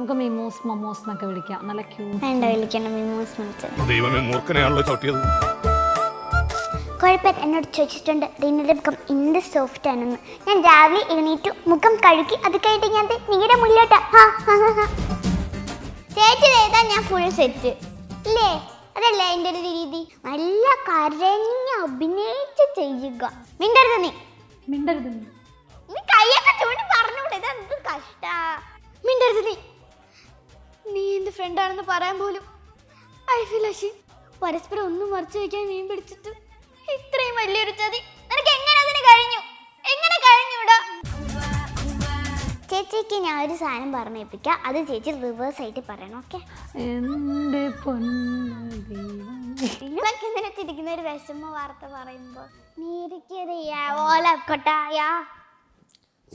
നമുക്ക് മിമോസ് മൊമോസ് എന്നൊക്കെ വിളിക്കാം. നല്ല ക്യൂട്ട്. വേണ്ട, വിളിക്കണം മിമോസ് എന്ന് വിളിച്ചത്. ദൈവമേ, മൂർഖനെയാണല്ലോ ചവിട്ടിയത്. കുഴപ്പമില്ല, എന്നോട് ചോദിച്ചിട്ടുണ്ട് റീനയുടെ മുഖം എന്ത് സോഫ്റ്റ് ആണെന്ന്. ഞാൻ രാവിലെ എഴുന്നേറ്റു, മുഖം കഴുകി, അത് കഴിഞ്ഞിട്ട് ഞാൻ നിങ്ങളുടെ മുന്നിലോട്ട് ചേച്ചി ചെയ്താൽ ഞാൻ ഫുൾ സെറ്റ് ഇല്ലേ? അതല്ലേ എൻ്റെ ഒരു രീതി. നല്ല കരഞ്ഞ് അഭിനയിച്ച് ചെയ്യുക. മിണ്ടരുത് നീ, മിണ്ടരുത്. നീ കൈയൊക്കെ ചൂണ്ടി പറഞ്ഞൂടെ, ഇതെന്ത് കഷ്ടാ. മിണ്ടരുത് നീ, നീ എൻ്റെ ഫ്രണ്ടാണെന്ന് പറയാൻ പോലും ഐ ഫീൽ അഷീം. പരസ്പരം ഒന്നും മറിച്ച് വയ്ക്കാൻ മീൻ പിടിച്ചിട്ട് ഇത്രയും വലിയൊരു ചതി നിനക്ക് എങ്ങനെ അതിന് കഴിഞ്ഞു? എങ്ങനെ കഴിഞ്ഞൂടാ? ചേച്ചിക്ക് ഞാൻ ഒരു സാധനം പറഞ്ഞേൽപ്പിക്കാം, അത് ചേച്ചി റിവേഴ്സ് ആയിട്ട് പറയണം. ഓക്കെ? നിങ്ങളൊക്കെ ഇങ്ങനെ ചിരിക്കുന്ന ഒരു വിഷമ വാർത്ത പറയുമ്പോ നീരിക്കറിയാ ഓല കൊട്ടായ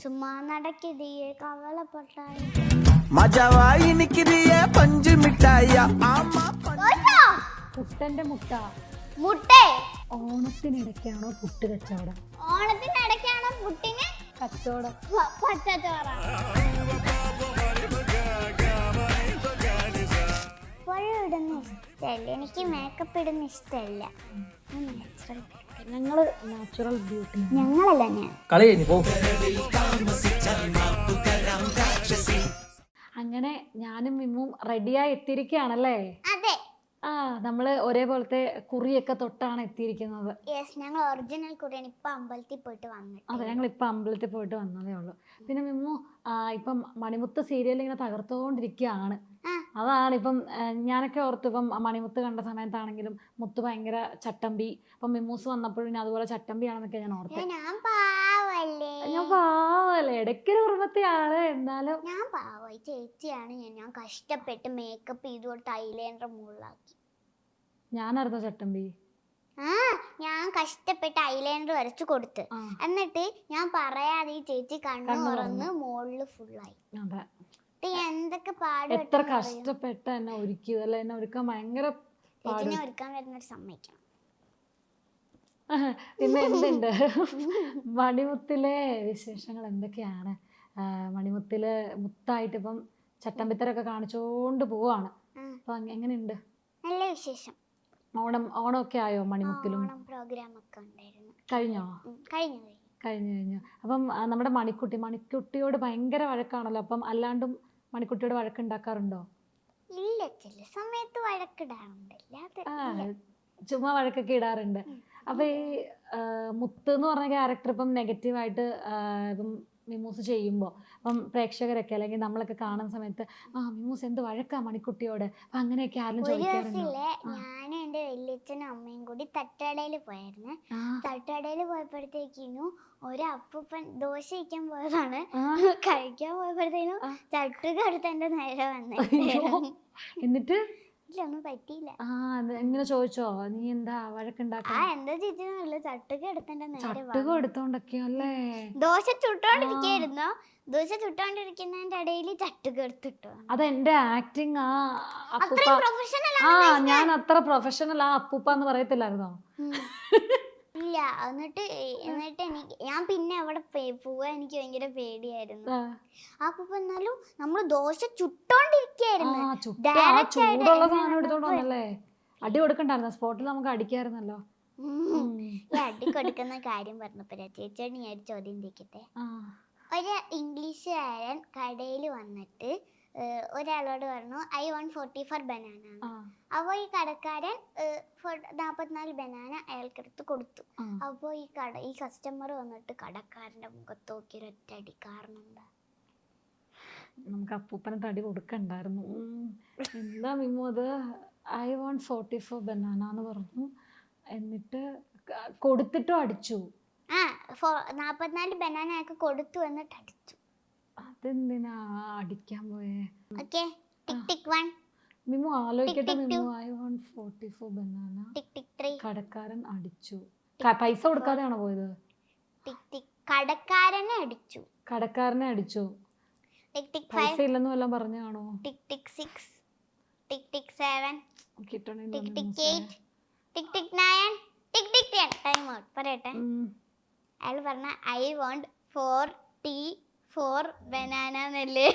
ചുമ്മാ നടക്കിതേ കവളപ്പൊട്ടായ മജവായി നിക്കിരിയെ പഞ്ച് മിഠായ പുട്ടന്റെ മുട്ട. മുട്ടേ ഓണത്തിനിടയ്ക്കാണോ പുട്ട് കച്ചവടം? ഓണത്തിനിടയ്ക്കാണോ പുട്ടിന് കച്ചവടം? പച്ചച്ചോറ. ഇടുന്ന ഇഷ്ടമല്ല എനിക്ക്, മേക്കപ്പ് ഇടുന്ന ഇഷ്ടമല്ല. ഞങ്ങള് നാച്ചുറൽ ബ്യൂട്ടി. ഞങ്ങളല്ല, ഞാൻ കളി കഴിഞ്ഞു പോ. അങ്ങനെ ഞാനും മിമ്മും റെഡിയായി എത്തിയിരിക്കുകയാണല്ലേ? അതെ. ആ, നമ്മള് ഒരേപോലത്തെ കുറിയൊക്കെ തൊട്ടാണ് എത്തിയിരിക്കുന്നത്. യെസ്, ഞങ്ങൾ ഒറിജിനൽ കുറിയാണ്. ഇപ്പൊ അമ്പലത്തിൽ പോയിട്ട് വന്നിട്ട്. അതെ, ഞങ്ങൾ ഇപ്പൊ അമ്പലത്തിൽ പോയിട്ട് വന്നതേ ഉള്ളൂ. പിന്നെ മിമ്മു ഇപ്പം മണിമുത്ത് സീരിയൽ ഇങ്ങനെ തകർത്തുകൊണ്ടിരിക്കുകയാണ്. അതാണ് ഇപ്പം ഞാനൊക്കെ ഓർത്തു, ഇപ്പം മണിമുത്ത് കണ്ട സമയത്താണെങ്കിലും മുത്ത് ഭയങ്കര ചട്ടമ്പി, ഇപ്പം മിമ്മൂസ് വന്നപ്പോഴും അതുപോലെ ചട്ടമ്പിയാണെന്നൊക്കെ ഞാൻ ഓർത്ത്. ഞാൻ പാവല്ലേ? ഞാൻ പാവല്ലേ, ഇടയ്ക്കൊരു കുടുംബത്തെയാണ്, എന്നാലും ഞാൻ പാവമായി ചേച്ചിയാണ്. ഞാൻ കഷ്ടപ്പെട്ട് മേക്കപ്പ് ചെയ്ത് കൊടുത്ത് ഐലൈനർ മുകളിലാക്കി. ഞാനായിരുന്നോ ചട്ടമ്പി? ഞാൻ കഷ്ടപ്പെട്ട് ഐലൈനർ വരച്ചു കൊടുത്ത്, എന്നിട്ട് ഞാൻ പറയാതെ ഈ ചേച്ചി കണ്ണു തുറന്ന് മുകളില് ഫുള്ളായി. അതെ, എന്തൊക്കെ പാട്. എത്ര കഷ്ടപ്പെട്ട എന്നെ ഒരുക്കിയത് അല്ലെ? എന്നെ ഒരുക്കാൻ ഭയങ്കര ചേച്ചിനെ ഒരുക്കാൻ വരുന്നൊരു സമ്മതിക്കണം. പിന്നെ എന്തുണ്ട് മണിമുത്തിലെ വിശേഷങ്ങൾ എന്തൊക്കെയാണ്? മണിമുത്തില് മുത്തായിട്ട് ഇപ്പം ചട്ടമ്പിത്തരൊക്കെ കാണിച്ചോണ്ട് പോവാണ്. അപ്പൊ എങ്ങനെയുണ്ട്? നല്ല വിശേഷം. ഓണമൊക്കെ ആയോ മണിമുത്തിലും? പ്രോഗ്രാം ഒക്കെ ഉണ്ടായിരുന്നു. കഴിഞ്ഞോ? കഴിഞ്ഞു. അപ്പം നമ്മുടെ മണിക്കുട്ടിയോട് ഭയങ്കര വഴക്കാണല്ലോ. അപ്പം അല്ലാണ്ടും മണിക്കുട്ടിയോട് വഴക്കുണ്ടാക്കാറുണ്ടോ? ഇല്ല, ചില സമയത്ത് വഴക്കിടാറുണ്ട്. ചുമ്മാ വഴക്കൊക്കെ ഇടാറുണ്ട്. അപ്പൊ ഈ മുത്ത് എന്ന് പറഞ്ഞ ക്യാരക്ടർ ഇപ്പം നെഗറ്റീവായിട്ട് ഇപ്പം മിമൂസ് ചെയ്യുമ്പോൾ അപ്പം പ്രേക്ഷകരൊക്കെ അല്ലെങ്കിൽ നമ്മളൊക്കെ കാണുന്ന സമയത്ത് മിമൂസ് എന്ത് വഴക്കാ മണിക്കുട്ടിയോട്, അപ്പൊ അങ്ങനെയൊക്കെ ആരും ചോദിക്കാറുണ്ടോ? ഞാനും എൻ്റെ വല്യച്ഛനും അമ്മയും കൂടി തട്ടുകടയിൽ പോയായിരുന്നു. തട്ടുകടയിൽ പോയപ്പോഴത്തേക്കിനും ഒരപ്പൂപ്പൻ ദോശ കഴിക്കാൻ പോയതാണ്. കഴിക്കാൻ പോയപ്പോഴത്തേനും ചട്ടുക അടുത്ത് എൻ്റെ നേരെ വന്നു. എന്നിട്ട് ഒന്നും പറ്റിയില്ല. എങ്ങനെ ചോദിച്ചോ, നീ എന്താ വഴക്കുണ്ടാക്കാ? എന്താ ചേച്ചി ചട്ടുക എടുത്തതിന്റെ ചട്ടുക എടുത്തോണ്ടൊക്കെയല്ലേ? ദോശ ചുട്ടോണ്ടിരിക്കായിരുന്നോ? ദോശ ചുട്ടോണ്ടിരിക്കുന്നതിന്റെ ഇടയിൽ ചട്ടുക എടുത്തിട്ടോ. അതെന്റെ ആക്ടിങ്. ഞാൻ അത്ര പ്രൊഫഷണൽ അപ്പൂപ്പ എന്ന് പറയത്തില്ലായിരുന്നോ? ഇല്ല. എന്നിട്ട് എനിക്ക് ഞാൻ പിന്നെ അവിടെ പോവാൻ എനിക്ക് ഭയങ്കര പേടിയായിരുന്നു. അപ്പൂപ്പ എന്നാലും നമ്മള് ദോശ ചുട്ടോണ്ടിരിക്കായിരുന്നു. ചൂടുള്ള സാധനം എടുത്തോണ്ട് വന്നല്ലേ? അടി കൊടുക്കണ്ടായിരുന്നോ? സ്പോട്ടിൽ നമുക്ക് അടിക്കായിരുന്നല്ലോ. ഈ അടി കൊടുക്കുന്ന കാര്യം പറഞ്ഞപ്പോ ചേച്ചിയോട് ഞാൻ ഒരു ചോദ്യം ചോദിക്കട്ടെ. ഒരു ഇംഗ്ലീഷുകാരൻ കടയിൽ വന്നിട്ട് ഒരാളോട് പറഞ്ഞു I want 44 ബനാന. അപ്പോൾ ഈ കടക്കാരൻ 44 ബനാന അയാൾക്കെടുത്ത് കൊടുത്തു. അപ്പോൾ ഈ കസ്റ്റമർ വന്നിട്ട് കടക്കാരന്റെ മുഖത്ത് നോക്കി ഒരൊറ്റടി. കാരണം എന്താ? നമുക്ക് അപ്പൂപ്പനെ തടി കൊടുക്കണ്ടായിരുന്നു. എന്താ മിമു അത്? I want 44 ബനാന എന്ന് പറഞ്ഞു, എന്നിട്ട് കൊടുത്തിട്ടും അടിച്ചു. 44 ബനാന അയാൾക്ക് കൊടുത്തു എന്നിട്ട് അടിച്ചു. അതെന്തിനാ അടിക്കാൻ പോയേ? മിമു ആലോചിക്കട്ടെ. മിമു I want 44 ബനാന. കടക്കാരൻ അടിച്ചു. പൈസ കൊടുക്കാതെയാണോ പോയത്? കടക്കാരനെ അടിച്ചു. പൈസ ഇല്ലെന്ന് വല്ലതും പറഞ്ഞു കാണോ? 6 7 8 ടൈം ഔട്ട് പറയട്ടെ. അയാൾ പറഞ്ഞ I want 44 ബനാന എന്നല്ലേ?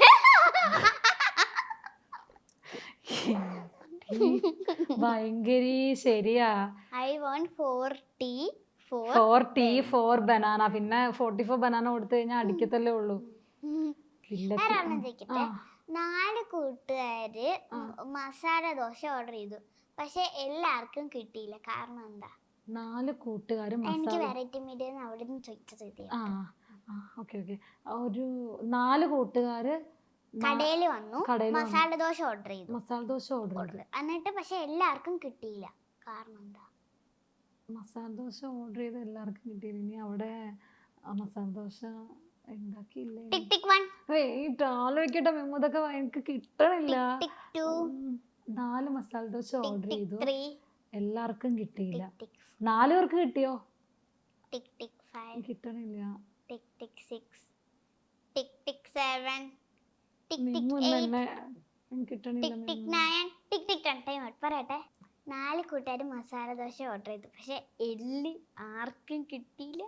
ഭയങ്കര ശരിയാ. I want 4 tea, 4 tea 4 banana. പിന്നെ 44 ബനാന കൊടുത്തു കഴിഞ്ഞാൽ അടിക്കത്തല്ലേ ഉള്ളൂ. വേറൊരെണ്ണം ചോദിക്കട്ടെ. 4 കൂട്ടുകാര് മസാല ദോശ ഓർഡർ ചെയ്തു, പക്ഷെ എല്ലാവർക്കും കിട്ടിയില്ല, കാരണം എന്താ? 4 കൂട്ടുകാരും എനിക്ക് വെറൈറ്റി മീഡിയ അവിടെ നിന്ന് ചോദിച്ചത്. ഓക്കെ ഒരു 4 കൂട്ടുകാര് കടയിൽ വന്നു, മസാല ദോശ ഓർഡർ ചെയ്തു. മസാല ദോശ ഓർഡർ ചെയ്തു എന്നിട്ട് പക്ഷെ എല്ലാവർക്കും കിട്ടിയില്ല, കാരണം എന്താ? മസാല ദോശ ഓർഡർ ചെയ്ത് എല്ലാവർക്കും കിട്ടിയില്ല. ഇനി അവിടെ മസാല ദോശ ഉണ്ടാക്കിയില്ലേ? ടിക് ടിക് 1 വെയിറ്റ് ആലോചിക്കട്ടെ മെമ്മു, ഇതൊക്കെ എനിക്ക് കിട്ടണില്ല. ടിക് 2 4 മസാല ദോശ ഓർഡർ ചെയ്തു, 3 എല്ലാവർക്കും കിട്ടിയില്ല. ടിക് 4 പേർക്ക് കിട്ടിയോ? ടിക് ടിക് 5 കിട്ടണില്ല. ടിക് ടിക് 6 ടിക് ടിക് 7 ടിക് ടിക് മെമ്മു 8 തന്നെ കിട്ടണില്ല. ടിക് ടിക് 9 ടിക് ടിക് 10. Time out. പറയട്ടെ. 4 കൂട്ടുകാർ മസാല ദോശ ഓർഡർ ചെയ്തു, പക്ഷെ എല്ലി ആർക്കും കിട്ടിയില്ല.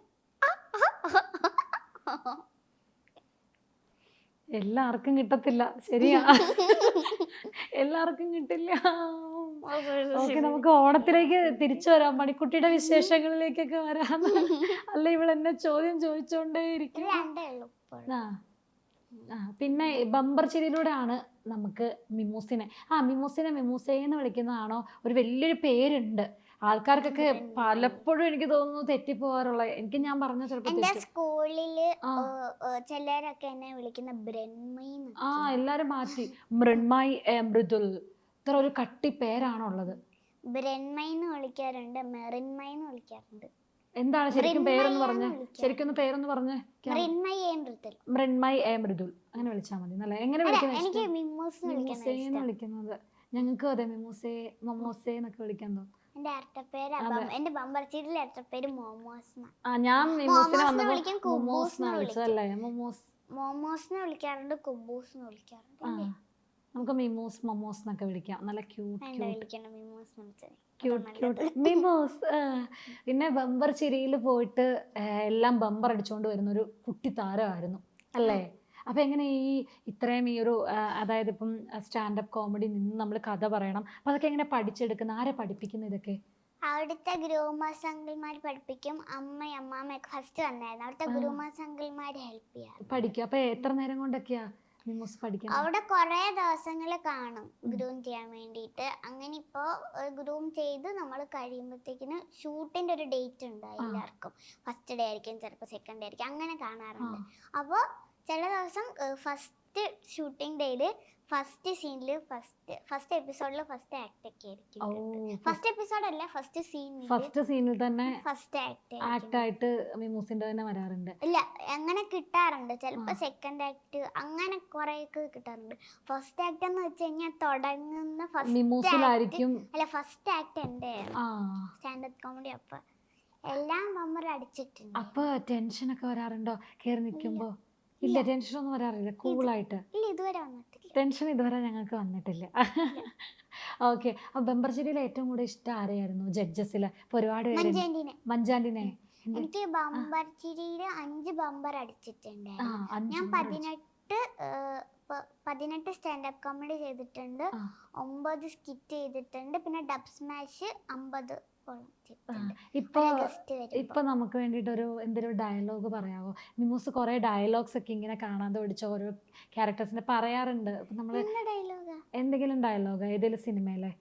എല്ലാവർക്കും കിട്ടത്തില്ല, ശരിയാ. എല്ലാവർക്കും കിട്ടില്ല. ഓക്കെ, നമുക്ക് ഓണത്തിലേക്ക് തിരിച്ചു വരാം. മണിക്കുട്ടിയുടെ വിശേഷങ്ങളിലേക്കൊക്കെ വരാം. അല്ല, ഇവളെന്നെ ചോദ്യം ചോദിച്ചോണ്ടേ ഇരിക്കും. പിന്നെ ബമ്പർ ചിരിയിലൂടെയാണ് നമുക്ക് മിമൂസിനെ മിമൂസേന്ന് വിളിക്കുന്നതാണോ? ഒരു വലിയൊരു പേരുണ്ട് ആൾക്കാർക്കൊക്കെ, പലപ്പോഴും എനിക്ക് തോന്നുന്നു തെറ്റിപ്പോവാറുള്ള. എനിക്ക് ഞാൻ പറഞ്ഞ എന്റെ സ്കൂളില് ചിലരൊക്കെ എന്നെ വിളിക്കുന്ന ബ്രൺമൈ. എല്ലാരും മാറ്റി മൃണ്മയ് മൃദുൽ, ഇത്ര ഒരു കട്ടി പേരാണുള്ളത്. ബ്രൺമൈന്ന് വിളിക്കാറുണ്ട്, മെറിൻമൈന്ന് വിളിക്കാറുണ്ട്. എന്താണ് ശരിക്കും പേരൊന്ന് പറഞ്ഞേ? ശരിക്കും പേരൊന്ന് പറഞ്ഞേ. മൃണ്മയ് മൃദുൽ അങ്ങനെ വിളിച്ചാൽ മതി എന്നല്ലേ? എങ്ങനെ വിളിക്കുന്നത്? ഞങ്ങൾക്ക് അതെ മിമൂസേ മൊമോസേ എന്നൊക്കെ വിളിക്കാൻ തോന്നും. എന്റെ ബമ്പർ ചീരിലെ ഇരട്ടപ്പേര് മോമോസ്. ഞാൻ മിമൂസിനെ വന്നപ്പോ മൊമോസ് വിളിച്ചതല്ലേ? മോമോസിനെ വിളിക്കാറുണ്ട്, കുബൂസ് വിളിക്കാറുണ്ട്. നമുക്ക് മിമൂസ് മൊമോസ് എന്നൊക്കെ വിളിക്കാം. നല്ല ക്യൂട്ട് മിമോസ്. പിന്നെ ബമ്പർ ചിരിയിൽ പോയിട്ട് എല്ലാം ബമ്പർ അടിച്ചുകൊണ്ട് വരുന്നൊരു കുട്ടി താരമായിരുന്നു അല്ലേ? അപ്പം എങ്ങനെ ഇത്രയും ഈ ഒരു അതായത് ഇപ്പം സ്റ്റാൻഡപ്പ് കോമഡി നിന്ന് നമ്മൾ കഥ പറയണം, അപ്പം അതൊക്കെ എങ്ങനെ പഠിച്ചെടുക്കുന്ന? ആരെ പഠിപ്പിക്കുന്ന ഇതൊക്കെ? അവിടുത്തെ ഗ്രൂമേഴ്സ് അങ്കിൾമാർ പഠിപ്പിക്കും. അമ്മയൊക്കെ ഫസ്റ്റ് വന്നായിരുന്നു. അവിടുത്തെ ഗ്രൂമേഴ്സ് അങ്കിൾമാർ ഹെൽപ്പ് ചെയ്യാം, പഠിക്കും. അപ്പം എത്ര നേരം കൊണ്ടൊക്കെയാ മിമോസ് പഠിക്കണം? അവിടെ കുറേ ദിവസങ്ങൾ കാണും ഗ്രൂം ചെയ്യാൻ വേണ്ടിയിട്ട്. അങ്ങനെ ഇപ്പോൾ ഗ്രൂം ചെയ്ത് നമ്മൾ കഴിയുമ്പോഴത്തേക്കിന് ഷൂട്ടിൻ്റെ ഒരു ഡേറ്റ് ഉണ്ട് എല്ലാവർക്കും. ഫസ്റ്റ് ഡേ ആയിരിക്കും, ചിലപ്പോൾ സെക്കൻഡ് ഡേ ആയിരിക്കും, അങ്ങനെ കാണാറുണ്ട്. അപ്പോൾ ചില ദിവസം ഫസ്റ്റ് ഷൂട്ടിംഗ് ഡേയിൽ ഫസ്റ്റ് സീനിൽ ഫസ്റ്റ് എപ്പിസോഡിൽ ഫസ്റ്റ് ആക്ട് ഒക്കെ ആയിരിക്കും. ഫസ്റ്റ് എപ്പിസോഡ് അല്ല, ഫസ്റ്റ് സീനിൽ തന്നെ ഫസ്റ്റ് ആക്ട് ആയിട്ട് മിമൂസിന്റെ തന്നെ വരാറുണ്ട്. ഇല്ല, അങ്ങനെ കിട്ടാറുണ്ട്. ചിലപ്പോൾ സെക്കൻഡ് ആക്ട് അങ്ങനെ കുറേയൊക്കെ കിട്ടാറുണ്ട്. ഫസ്റ്റ് ആക്ട് എന്ന് വെച്ച് കഴിഞ്ഞാൽ തുടങ്ങുന്ന മിമൂസിലായിരിക്കും. അല്ല, ഫസ്റ്റ് ആക്ട് എൻ്റെ സ്റ്റാൻഡപ്പ് കോമഡി. അപ്പൊ എല്ലാം ബമ്പർ അടിച്ചിട്ടുണ്ട്. അപ്പൊ ടെൻഷനൊക്കെ വരാറുണ്ടോ കയറി നിൽക്കുമ്പോ? ഇല്ല, ടെൻഷനൊന്നും വരാറില്ല, കൂളായിട്ട്. ഇല്ല, ഇതുവരെ വന്നിട്ടില്ല. ടെൻഷൻ ഇതുവരെ ഞങ്ങൾക്ക് വന്നിട്ടില്ല. ഓക്കെ. അപ്പൊ ബമ്പർ ചിരിയിൽ ഏറ്റവും കൂടുതൽ ഇഷ്ടം ആരെയായിരുന്നു ജഡ്ജസിൽ? ഇപ്പൊ ഒരുപാട് പേര്. മഞ്ചാണ്ടിനെ. എനിക്ക് ബമ്പർ ചിരിയിൽ 5 ബമ്പർ അടിച്ചിട്ടുണ്ട്. ഞാൻ 18 സ്റ്റാൻഡപ്പ് കോമഡി ചെയ്തിട്ടുണ്ട്, 9 സ്കിറ്റ് ചെയ്തിട്ടുണ്ട്, പിന്നെ ഡബ് സ്മാഷ് 50. ഇപ്പൊ നമുക്ക് വേണ്ടിട്ട് എന്തൊരു ഡയലോഗ് പറയാവോ? മിമൂസ് കുറെ ഡയലോഗ്സ് ഒക്കെ ഇങ്ങനെ കാണാതെ പഠിച്ച ഓരോ ക്യാരക്ടേഴ്സിനെ പറയാറുണ്ട്. അപ്പൊ നമ്മള് എന്തെങ്കിലും ഡയലോഗ് ഏതെങ്കിലും സിനിമയിലെ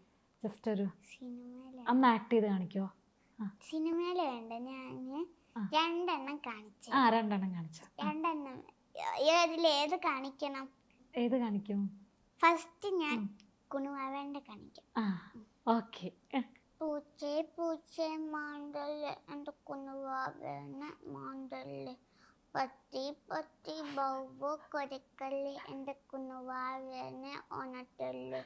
ജസ്റ്റ് ഒരു അന്ന് ആക്ട് ചെയ്ത് കാണിക്കോ? സിനിമയില് വേണ്ട, ഞാൻ 2 എണ്ണം കാണിച്ചു. 2 എണ്ണം കാണിച്ചു. 2 എണ്ണം ഏത് കാണിക്കണം? ഏത് കാണിക്കും? ഫസ്റ്റ് ഞാൻ കുണുവാവേണ്ട കാണിക്കാം. ഓക്കെ. പൂച്ചേ പൂച്ചേ മാണ്ടല്ലേ എൻ്റെ കുണുവാവേനെ മാണ്ടല്ലേ, പത്തി പത്തി ബൗബോ കൊരക്കല്ലേ എൻ്റെ കുണുവാവേനെ ഒണട്ടല്ലേ,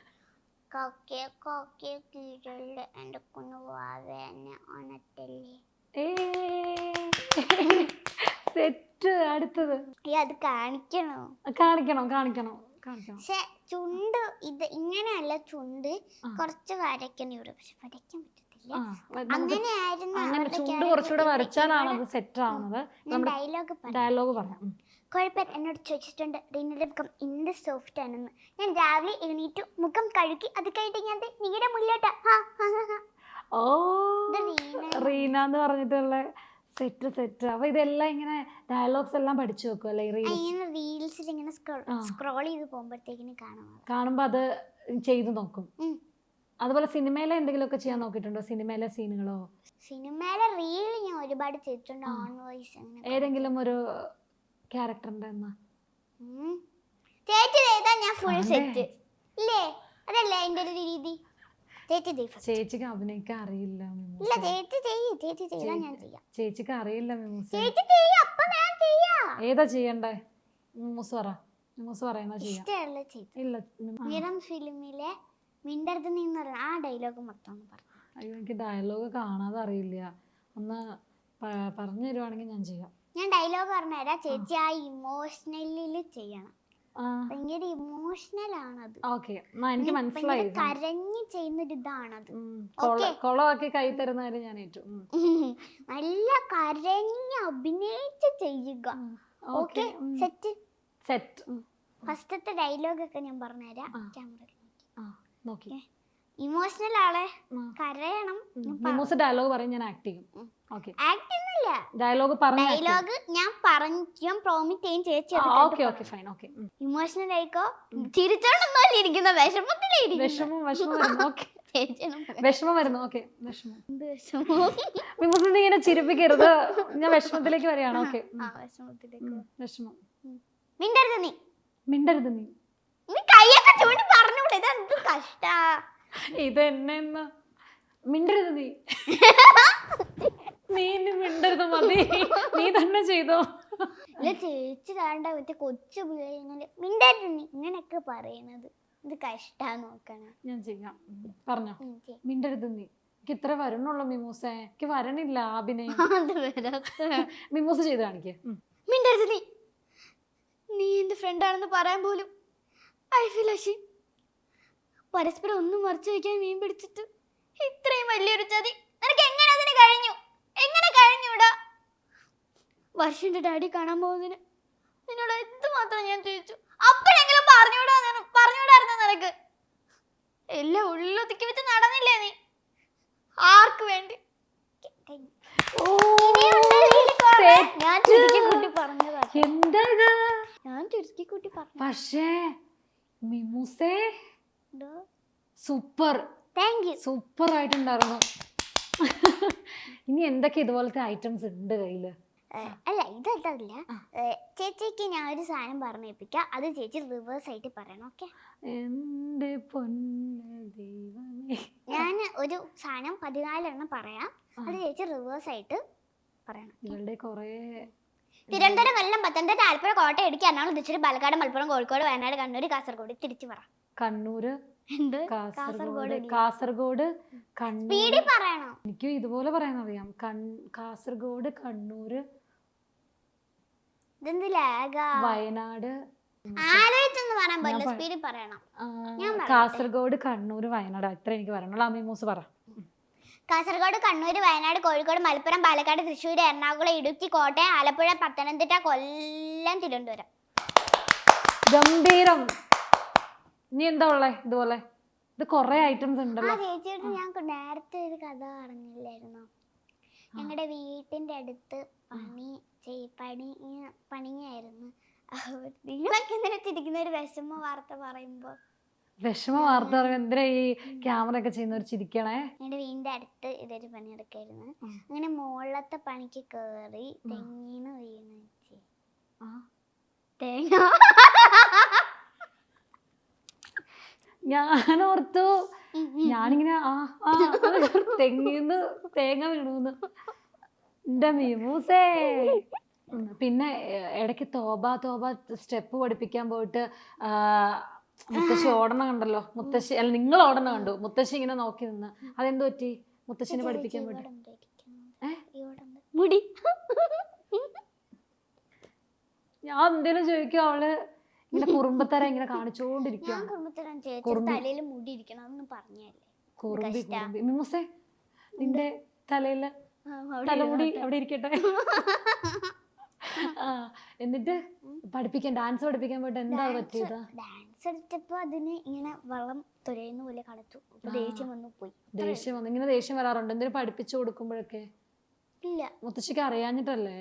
കൊക്കെ കൊക്കെ കീഴല്ലേ എൻ്റെ കുണുവാവേനെ ഒണട്ടല്ലേ. സെറ്റ്. അടുത്തത് അത് കാണിക്കണോ? കാണിക്കണം. പക്ഷെ ചുണ്ട് ഇത് ഇങ്ങനെയല്ല, ചുണ്ട് കുറച്ച് വരയ്ക്കണം ഇവിടെ, പക്ഷെ വരയ്ക്കാൻ പറ്റത്തില്ല. അങ്ങനെ ചുണ്ട് കുറച്ചുകൂടെ വരച്ചാലാണ് അത് സെറ്റ് ആവുന്നത്. ഡയലോഗ് ഡയലോഗ് പറയാം. കുഴപ്പമില്ല, എന്നോട് ചോദിച്ചിട്ടുണ്ട് റീനയുടെ മുഖം എന്ത് സോഫ്റ്റ് ആണെന്ന്. ഞാൻ രാവിലെ എഴുന്നേറ്റു മുഖം കഴുകി അത് കഴിഞ്ഞിട്ട് ഞാൻ നീടെ മുല്ലോട്ടാ. ഓ റീന എന്ന് പറഞ്ഞിട്ടുള്ള സെറ്റ്. അപ്പൊ ഇതെല്ലാം ഇങ്ങനെ ഡയലോഗ്സ് എല്ലാം പഠിച്ചു വെക്കും അല്ലേ? ഇങ്ങനെ റീൽസിൽ ഇങ്ങനെ സ്ക്രോൾ ചെയ്ത് പോകുമ്പോഴത്തേക്കിന് കാണുമ്പോ അത് ചെയ്തു നോക്കും. അതുപോലെ സിനിമയിലെ എന്തെങ്കിലുമൊക്കെ ചെയ്യാൻ നോക്കിയിട്ടുണ്ടോ? സിനിമയിലെ സീനുകളോ? സിനിമയിലെ റീൽ ഞാൻ ഒരുപാട് ചെയ്തിട്ടുണ്ട്. ഓൺ വോയിസ് ഏതെങ്കിലും ഒരു ക്യാരക്ടറിന്റെ ചേച്ചി ചെയ്താ ഞാൻ ഫുൾ സെറ്റ് ഇല്ലേ? അതല്ലേ അതിന്റെ ഒരു രീതി. ചേച്ചിക്ക് അഭിനയിക്കാൻ അറിയില്ല. ഇല്ല ചേച്ചി ചെയ്താ ഞാൻ ചെയ്യാം. ചേച്ചിക്ക് അറിയില്ല മിമൂസ്. ചേച്ചി ചെയ്യ, അപ്പൊ ഞാൻ ചെയ്യാം. ഏതാ ചെയ്യണ്ടേ? മിമൂസ് പറയുന്ന ചെയ്യാം. ഇഷ്ടമുള്ള ചെയ്തു. ഇല്ല, നിറം ഫിലിമിലെ മിണ്ടരുത് നീ എന്ന് പറഞ്ഞ ആ ഡയലോഗ് മൊത്തം ഒന്ന് പറഞ്ഞു. അയ്യോ എനിക്ക് ഡയലോഗ് കാണാതെ അറിയില്ല. ഒന്ന് പറഞ്ഞു തരുവാണെങ്കിൽ ഞാൻ ചെയ്യാം. ഞാൻ ഡയലോഗ് പറഞ്ഞുതരാം, ചേച്ചി ആ ഇമോഷണലിൽ ചെയ്യണം. ഭയങ്കര ഇമോഷണൽ ആണത്. എനിക്ക് മനസ്സിലായി. കരഞ്ഞ് ചെയ്യുന്നൊരു ഇതാണത്. കൊളമാക്കി കൈ തരുന്നവരെ ഞാൻ ഏറ്റു. നല്ല കരഞ്ഞ് അഭിനയിച്ച് ചെയ്യുക. Okay set. ഫസ്റ്റത്തെ ഡയലോഗ് ഒക്കെ ഞാൻ പറഞ്ഞുതരാം. ക്യാമറ നോക്കി. ഇമോഷണൽ ആളെ കരയണം. ഡയലോഗ് പറയും, ഞാൻ ആക്ട് ചെയ്യും. ആക്ട് ഒന്നുമില്ല, ഡയലോഗ് ഞാൻ പ്രോമിസ് ചെയ്യും ചേച്ചി. ഇമോഷണൽ ആയിക്കോ, ചിരിച്ചോണ്ടൊന്നും ഇരിക്കുന്ന വിഷമത്തിലായിരിക്കും. വിഷമം വരുന്നു. മിമൂസ് ഇങ്ങനെ ചിരിപ്പിക്കരുത്, ഞാൻ വിഷമത്തിലേക്ക് വരികയാണ്. മിണ്ടരുത് നീ കൈയൊക്കെ ചൂണ്ടി പറഞ്ഞൂടെ? ഇതെന്ത് കഷ്ടാ ഇത്. എന്നെ മിണ്ടരുത് നീ മിണ്ടരുത്, മതി, നീ തന്നെ ചെയ്തോ. ചേച്ചി കാണണ്ട മറ്റേ കൊച്ചു പിള്ളേര് മിണ്ടരുത് നീ ഇങ്ങനെയൊക്കെ പറയണത്. ഇത് കഷ്ടാ നോക്കണം. ഞാൻ ചെയ്യാം. പറഞ്ഞോ. മിണ്ടരുത് നീ. എനിക്ക് ഇത്ര വരണുള്ളൂ മിമൂസേ, എനിക്ക് വരണില്ല അഭിനയം. മിമൂസ് ചെയ്ത് കാണിക്കേ. മിണ്ടരുത് നീ എന്റെ ഫ്രണ്ടാണെന്ന് പറയാൻ പോലും ഐ ഫീൽ അഷീം. പരസ്പരം ഒന്നും മറച്ചു വയ്ക്കാൻ മീൻ പിടിച്ചിട്ട് ഇത്രയും വലിയൊരു ചതി നിനക്ക് എങ്ങനെ അതിന് കഴിഞ്ഞു? എങ്ങനെ കഴിഞ്ഞൂടാ? വർഷന്റെ ഡാഡി കാണാൻ പോകുന്നതിന് നിന്നോട് എന്തുമാത്രം ഞാൻ ചോദിച്ചു. അപ്പോഴെങ്കിലും പറഞ്ഞുകൂടായിരുന്നു നിനക്ക്. എല്ലാം ഉള്ളൊതുക്കി വെച്ച് നടന്നില്ലേ നീ? ആർക്ക് വേണ്ടി? ഞാൻ ചുരുക്കി പറഞ്ഞതാ. പക്ഷേ മിമൂസേ സൂപ്പർ ആയിട്ടുണ്ടായിരുന്നു. ഇനി എന്തൊക്കെ ഇതുപോലത്തെ ഐറ്റംസ് ഉണ്ട് കയ്യില്? അല്ല ഇതല്ല, ചേച്ചിക്ക് ഞാൻ ഒരു സാധനം പറഞ്ഞേൽപ്പിക്കാം, അത് ചേച്ചി റിവേഴ്സ് ആയിട്ട് പറയണം. ഓക്കെ? എന്റെ പൊന്നു ദൈവമേ, ഞാൻ ഒരു സാധനം 14 എണ്ണം പറയാം, അത് ചേച്ചി റിവേഴ്സ് ആയിട്ട് പറയണം. ഇവളുടെ കൊറേ തിരുവനന്തപുരം, കൊല്ലം, പത്തനംതിട്ട, ആലപ്പുഴ, കോട്ടയം, ഇടുക്കി, എറണാകുളം, തൃശ്ശൂർ, പാലക്കാട്, മലപ്പുറം, കോഴിക്കോട്, വയനാട്, കണ്ണൂർ, കാസർഗോഡ്. തിരിച്ചു പറ. കണ്ണൂര്, കാസർഗോഡ്, സ്പീഡിൽ പറയണം. എനിക്ക് ഇതുപോലെ പറയാൻ അറിയാം. കാസർഗോഡ്, കണ്ണൂര്, വയനാട്. ആലോചിച്ചൊന്ന് പറയാൻ പറ്റില്ല, സ്പീഡിൽ പറയണം. കാസർഗോഡ്, കണ്ണൂര്, വയനാട്, അത്ര എനിക്ക് പറയണുള്ളൂ. മിമൂസ് പറ. കാസർഗോഡ്, കണ്ണൂർ, വയനാട്, കോഴിക്കോട്, മലപ്പുറം, പാലക്കാട്, തൃശ്ശൂർ, എറണാകുളം, ഇടുക്കി, കോട്ടയം, ആലപ്പുഴ, പത്തനംതിട്ട, കൊല്ലം, തിരുവനന്തപുരം. ഗംഭീരം. ഇനി എന്താ ഉള്ളേ? ഇതുപോലെ ഇത് കൊറേ ഐറ്റംസ് ഉണ്ടല്ലോ. ചേച്ചിയോട് ഞാൻ നേരത്തെ ഒരു കഥ പറഞ്ഞില്ലായിരുന്നോ? ഞങ്ങളുടെ വീട്ടിന്റെ അടുത്ത് പണിയായിരുന്നു. നിങ്ങളൊക്കെ എന്തിനാ ചിരിക്കുന്ന? ഒരു വിഷമ വാർത്ത പറയുമ്പോ എന്തിനാ ഈ ക്യാമറ ഒക്കെ ചെയ്യുന്നവർ ചിരിക്കണേ? എന്റെ വീടിന്റെ അടുത്ത് ഇതൊരു പണിയെടുക്കായിരുന്നു. അങ്ങനെ മുകളിലത്തെ പണിക്ക് കേറി തെങ്ങീന്ന് വീണ് തേങ്ങ. ഞാനോർത്തു ഞാനിങ്ങനെ തെങ്ങിന്ന് തേങ്ങ വീണൂന്ന്. എന്റെ മിമൂസേ. പിന്നെ ഇടയ്ക്ക് തോബ സ്റ്റെപ്പ് പഠിപ്പിക്കാൻ പോയിട്ട് മുത്തശ്ശി ഓടണ കണ്ടല്ലോ. മുത്തശ്ശി അല്ല, നിങ്ങൾ ഓടണ കണ്ടു. മുത്തശ്ശി ഇങ്ങനെ നോക്കി നിന്ന്. അതെന്ത് പറ്റി? മുത്തശ്ശിനെ പഠിപ്പിക്കാൻ പോയിട്ട് മുടി. ഞാൻ എന്തേലും ചോദിക്കും, അവള് ഇങ്ങനെ കുറുമ്പത്തര ഇങ്ങനെ കാണിച്ചോണ്ടിരിക്കും. മിമൂസേ, നിന്റെ തലയില് തലമുടി അവിടെ ഇരിക്കട്ടെ. എന്നിട്ട് ഡാൻസ് പഠിപ്പിക്കാൻ പോയിട്ട് എന്താ പറ്റിയത്? ഡാൻസ് എടുത്തപ്പോ അതിന് ഇങ്ങനെ വെള്ളം തുരയുന്ന പോലെ കളിച്ചു. അപ്പൊ ദേഷ്യം വന്നു പോയി. ദേഷ്യം വന്നു. ഇങ്ങനെ ദേഷ്യം വരാറുണ്ട് എന്തെങ്കിലും പഠിപ്പിച്ചു കൊടുക്കുമ്പോഴൊക്കെ? ഇല്ല. മുത്തശ്ശിക്ക് അറിയാഞ്ഞിട്ടല്ലേ?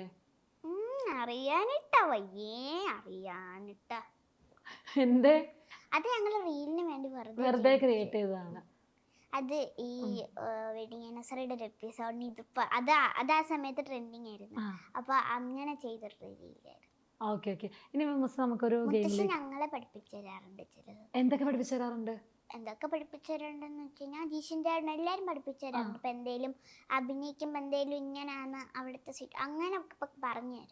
അറിയാനിട്ടാ വയ്യേ, അറിയാനിട്ടാ. എന്തേ? അത് ഞങ്ങള് റീലിന് വേണ്ടി വെറുതെ ക്രിയേറ്റ് ചെയ്തതാണ്. അത് ഈ വെഡിങ് ആനിവേഴ്സറിയുടെ ഒരു എപ്പിസോഡിന് ഇതിപ്പോ അത് ആ സമയത്ത് ട്രെൻഡിങ് ആയിരുന്നു. അപ്പൊ അങ്ങനെ ചെയ്തൊരു റീലായിരുന്നു. Okay okay. ഇനി നമുക്കൊരു മുത്തശ്ശി ഞങ്ങളെ പഠിപ്പിച്ചു തരാറുണ്ട് ചിലത്. എന്തൊക്കെ പഠിപ്പിച്ചു തരാറുണ്ട്? എന്തൊക്കെ പഠിപ്പിച്ചു തരാറുണ്ടെന്ന് വെച്ച് കഴിഞ്ഞാൽ ജീഷിന്റെ എല്ലാരും പഠിപ്പിച്ചു തരാറുണ്ട്. ഇപ്പൊ എന്തേലും അഭിനയിക്കുമ്പോ എന്തേലും ഇങ്ങനെയാണ് അവിടുത്തെ സീറ്റ് അങ്ങനെ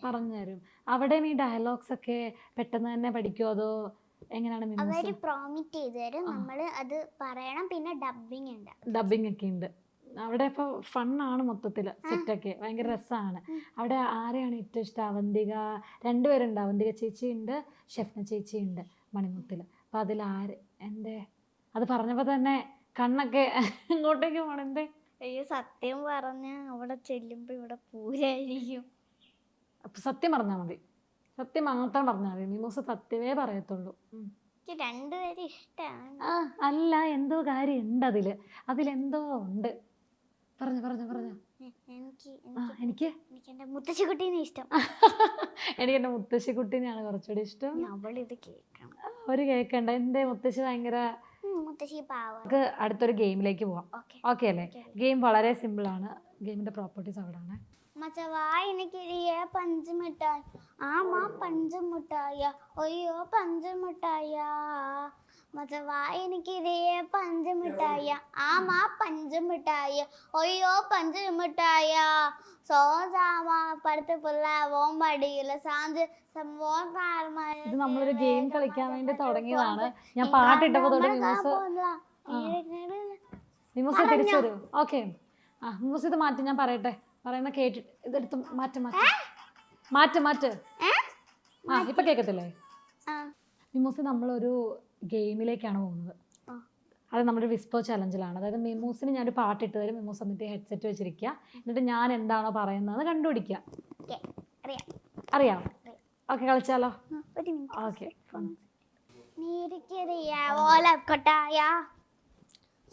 പറഞ്ഞുതരും. അവിടെ ഈ ഡയലോഗ്സ് ഒക്കെ പെട്ടെന്ന് തന്നെ പഠിക്കുമോ അതോ എങ്ങനെയാണ്? അവര് പ്രോമിറ്റ് ചെയ്ത് തരും, നമ്മള് അത് പറയണം. പിന്നെ ഡബിങ് ഒക്കെ ഉണ്ട് അവിടെ. ഇപ്പോൾ ഫണ്ണാണ് മൊത്തത്തിൽ. സെറ്റൊക്കെ ഭയങ്കര രസമാണ്. അവിടെ ആരെയാണ് ഏറ്റവും ഇഷ്ടം? അവന്തിക, രണ്ടുപേരുണ്ട്. അവന്തിക ചേച്ചിയുണ്ട്, ഷെഫ്ന ചേച്ചിയുണ്ട് മണിമുത്തിൽ. അപ്പം അതിൽ ആര്? എൻ്റെ അത് പറഞ്ഞപ്പോൾ തന്നെ കണ്ണൊക്കെ ഇങ്ങോട്ടേക്ക് പോണെന്തേ? അയ്യോ, സത്യം പറഞ്ഞ അവിടെ ചെല്ലുമ്പോ ഇവിടെ പൂരായിരിക്കും. അപ്പം സത്യം പറഞ്ഞാൽ മതി. സത്യം മാത്രം പറഞ്ഞാൽ മതി. മിമൂസ് സത്യമേ പറയത്തുള്ളൂ. എനിക്ക് രണ്ടുപേരും ഇഷ്ടമാണ്. അല്ല, എന്തോ കാര്യം ഉണ്ട് അതിലെന്തോ ഉണ്ട്. പറഞ്ഞോ. എനിക്ക് എന്റെ മുത്തശ്ശിക്കുട്ടീനെ ഇഷ്ടം. എനിക്ക് എന്റെ മുത്തശ്ശിക്കുട്ടീനെയാണ് കുറച്ചുകൂടി ഇഷ്ടം. അവളിത് കേൾക്കണം. ഒരു കേൾക്കണ്ട. എന്റെ മുത്തശ്ശി ഭയങ്കര മുത്തശ്ശി പാവം. നമുക്ക് അടുത്തൊരു ഗെയിമിലേക്ക് പോവാം. ഓക്കെ അല്ലേ? ഗെയിം വളരെ സിമ്പിൾ ആണ്. ഗെയിമിന്റെ പ്രോപ്പർട്ടീസ് അവിടെയാണ്. മച്ചവാ എനിക്കിരിയെ പഞ്ചുമിഠായി, ആമാ പഞ്ചുമിഠായ, ഒയ്യോ പഞ്ചുമിഠായ. മച്ചവാ എനിക്കിരിയെ പഞ്ചുമിഠായ, ആമാ പഞ്ചുമിഠായ, ഒയ്യോ പഞ്ചുമിഠായ. സോജാമാ പടുത്ത് പുള്ള ഓമ്പടിയില സാഞ്ച് സംഭവം. ഇത് നമ്മളൊരു ഗെയിം കളിക്കാൻ വേണ്ടി തുടങ്ങിയതാണ്. ഞാൻ പാട്ടിട്ടപ്പോ തൊട്ട് മിമൂസ് തിരിച്ചു വരും. ഓക്കെ, മിമൂസ് ഇത് മാറ്റി. ഞാൻ പറയട്ടെ, പറയുന്ന കേട്ടിട്ട് ഇതെടുത്ത് മാറ്റ്. ഇപ്പൊ കേക്കത്തില്ലേ? മിമൂസ് നമ്മളൊരു ഗെയിമിലേക്കാണ് പോകുന്നത്. അത് നമ്മുടെ വിസ്പോ ചലഞ്ചിലാണ്. അതായത് മിമൂസിന് ഞാനൊരു പാട്ടിട്ട് തരും. മിമൂസ് എന്നിട്ട് ഹെഡ്സെറ്റ് വെച്ചിരിക്കുക. എന്നിട്ട് ഞാൻ എന്താണോ പറയുന്നത് കണ്ടുപിടിക്കുക. അറിയാം? ഓക്കെ, കളിച്ചാലോ? ഓക്കെ.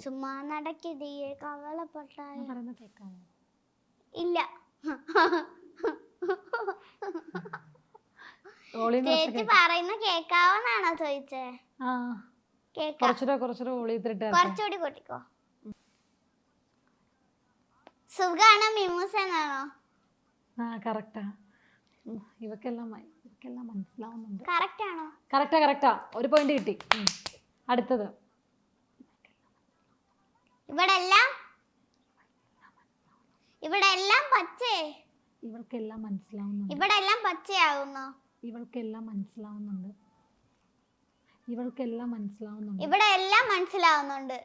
സുമ്മാ നടക്കിതേ കവളപ്പൊട്ടായ. പറയുന്നത് കേൾക്കാമോ? ഇല്ല. ചേച്ചി പറയുന്ന കേക്കാവോന്നാണോ ചോദിച്ചേ? കുറച്ചുകൂടി കൂട്ടിക്കോ. സുഖാണോ മിമൂസ് എന്നാണോ? കറക്റ്റാ. ഇവക്കെല്ലാം മനസ്സിലാവുന്നുണ്ട്. കറക്റ്റാണോ? കറക്റ്റാ. ഒരു പോയിന്റ് കിട്ടി. അടുത്തത്. ഇവിടെ എല്ലാം പച്ചേ. ഇവൾക്കെല്ലാം മനസ്സിലാവുന്നുണ്ട്. ഇവിടെ എല്ലാം പച്ചയാകുന്നോ? ഇവൾക്കെല്ലാം മനസ്സിലാവുന്നുണ്ട്. ഇവിടെ എല്ലാം മനസ്സിലാവുന്നുണ്ട്.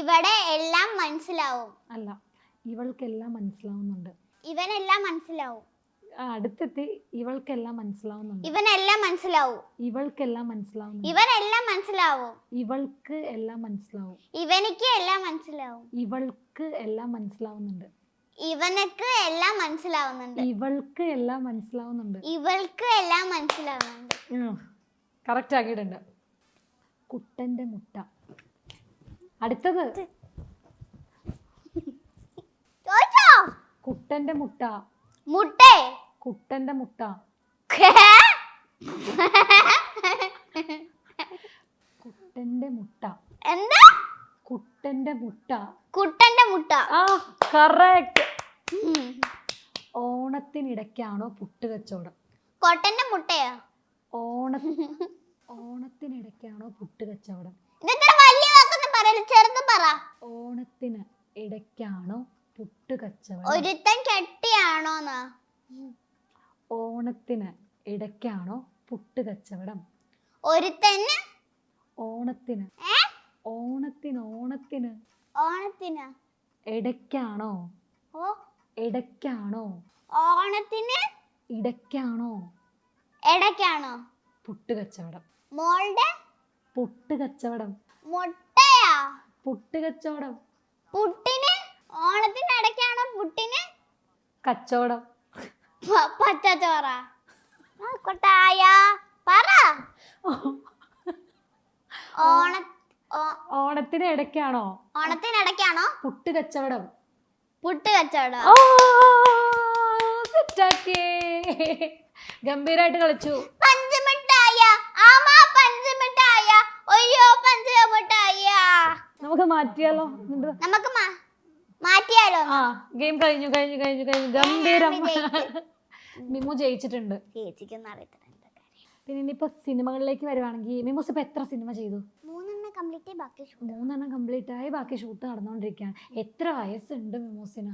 ഇവിടെ എല്ലാം മനസ്സിലാവും. അല്ല, ഇവൾക്കെല്ലാം മനസ്സിലാവുന്നുണ്ട്. ഇവനെല്ലാം മനസ്സിലാവും. അടുത്തെത്തി. ഇവൾക്കെല്ലാം മനസ്സിലാവുന്നുണ്ട്. ഇവനെല്ലാം മനസ്സിലാവും. ഇവൾക്കെല്ലാം മനസ്സിലാവുന്നുണ്ട്. ഇവനെല്ലാം മനസ്സിലാവും. ഇവൾക്ക് എല്ലാം മനസ്സിലാവും. ഇവനിക്ക് എല്ലാം മനസ്സിലാവും. ഇവൾക്ക് എല്ലാം മനസ്സിലാവുന്നുണ്ട്. ഇവനക്ക് എല്ലാം മനസ്സിലാവുന്നുണ്ട്. ഇവൾക്ക് എല്ലാം മനസ്സിലാവുന്നുണ്ട്. ഇവൾക്ക് എല്ലാം മനസ്സിലാവുന്നുണ്ട്. കറക്റ്റ് ആക്കിയിട്ടുണ്ട്. കുട്ടന്റെ മുട്ട. അടുത്തത്. കുട്ടന്റെ മുട്ട. മുട്ടേ. കുട്ടന്റെ മുട്ട. കുട്ടന്റെ മുട്ട. എന്താ? കുട്ടന്റെ മുട്ട. കുട്ടന്റെ മുട്ട. കറക്റ്റ്. ഓണത്തിനിടയ്ക്കാണോ പുട്ട് കച്ചവടം? കൊട്ടന്റെ മുട്ടയോ? ഓണത്തിനിടയ്ക്കാണോ പുട്ട് കച്ചവടം? ഓണത്തിന് ഇടയ്ക്കാണോ പുട്ട് കച്ചവടം? ഒരുത്തൻ കെട്ടിയാണോന്ന്? ഓണത്തിന് ഇടയ്ക്കാണോ പുട്ട് കച്ചവടം? ഒരുത്തന് ഓണത്തിന് ഇടയ്ക്കാണോ? ഇടയ്ക്കാണോ? ഓണത്തിന് ഇടയ്ക്കാണോ പുട്ട് കച്ചവടം? മോളുടെ പുട്ട് കച്ചവടം. മുട്ടയാ? പുട്ട് കച്ചവടം. പുട്ടിന് ഓണത്തിന് ഇടയ്ക്കാണോ പുട്ടിന്? കച്ചവടം. പച്ചച്ചോറ. കൊട്ടായ പറ. ഓണ ഓണത്തിന് ഇടയ്ക്കാണോ? ഓണത്തിനിടയ്ക്കാണോ? പുട്ട് കച്ചവടം. പുട്ട് കച്ചവടം. ഗംഭീരായിട്ട് കളിച്ചു. പഞ്ചമിഠായ. ആമാ പഞ്ചമിഠായ. അയ്യോ പഞ്ചമിഠായ. നമുക്ക് മാറ്റിയാലോ? നമുക്ക് മാറ്റിയാലോ? ആ ഗെയിം കഴിഞ്ഞു. ഗംഭീരം. മിമു ജയിച്ചിട്ടുണ്ട്. ചേച്ചിക്കൊന്നും അറിയത്തില്ല. പിന്നെ ഇനിയിപ്പോ സിനിമകളിലേക്ക് വരുവാണെങ്കിൽ മിമുസ് ഇപ്പൊ എത്ര സിനിമ ചെയ്തു? 3 കംപ്ലീറ്റ് ബാക്കി 3 കംപ്ലീറ്റ് ആയി, ബാക്കി ഷൂട്ട് നടന്നുകൊണ്ടിരിക്കുകയാണ്. എത്ര വയസ്സുണ്ട് മിമൂസിന്?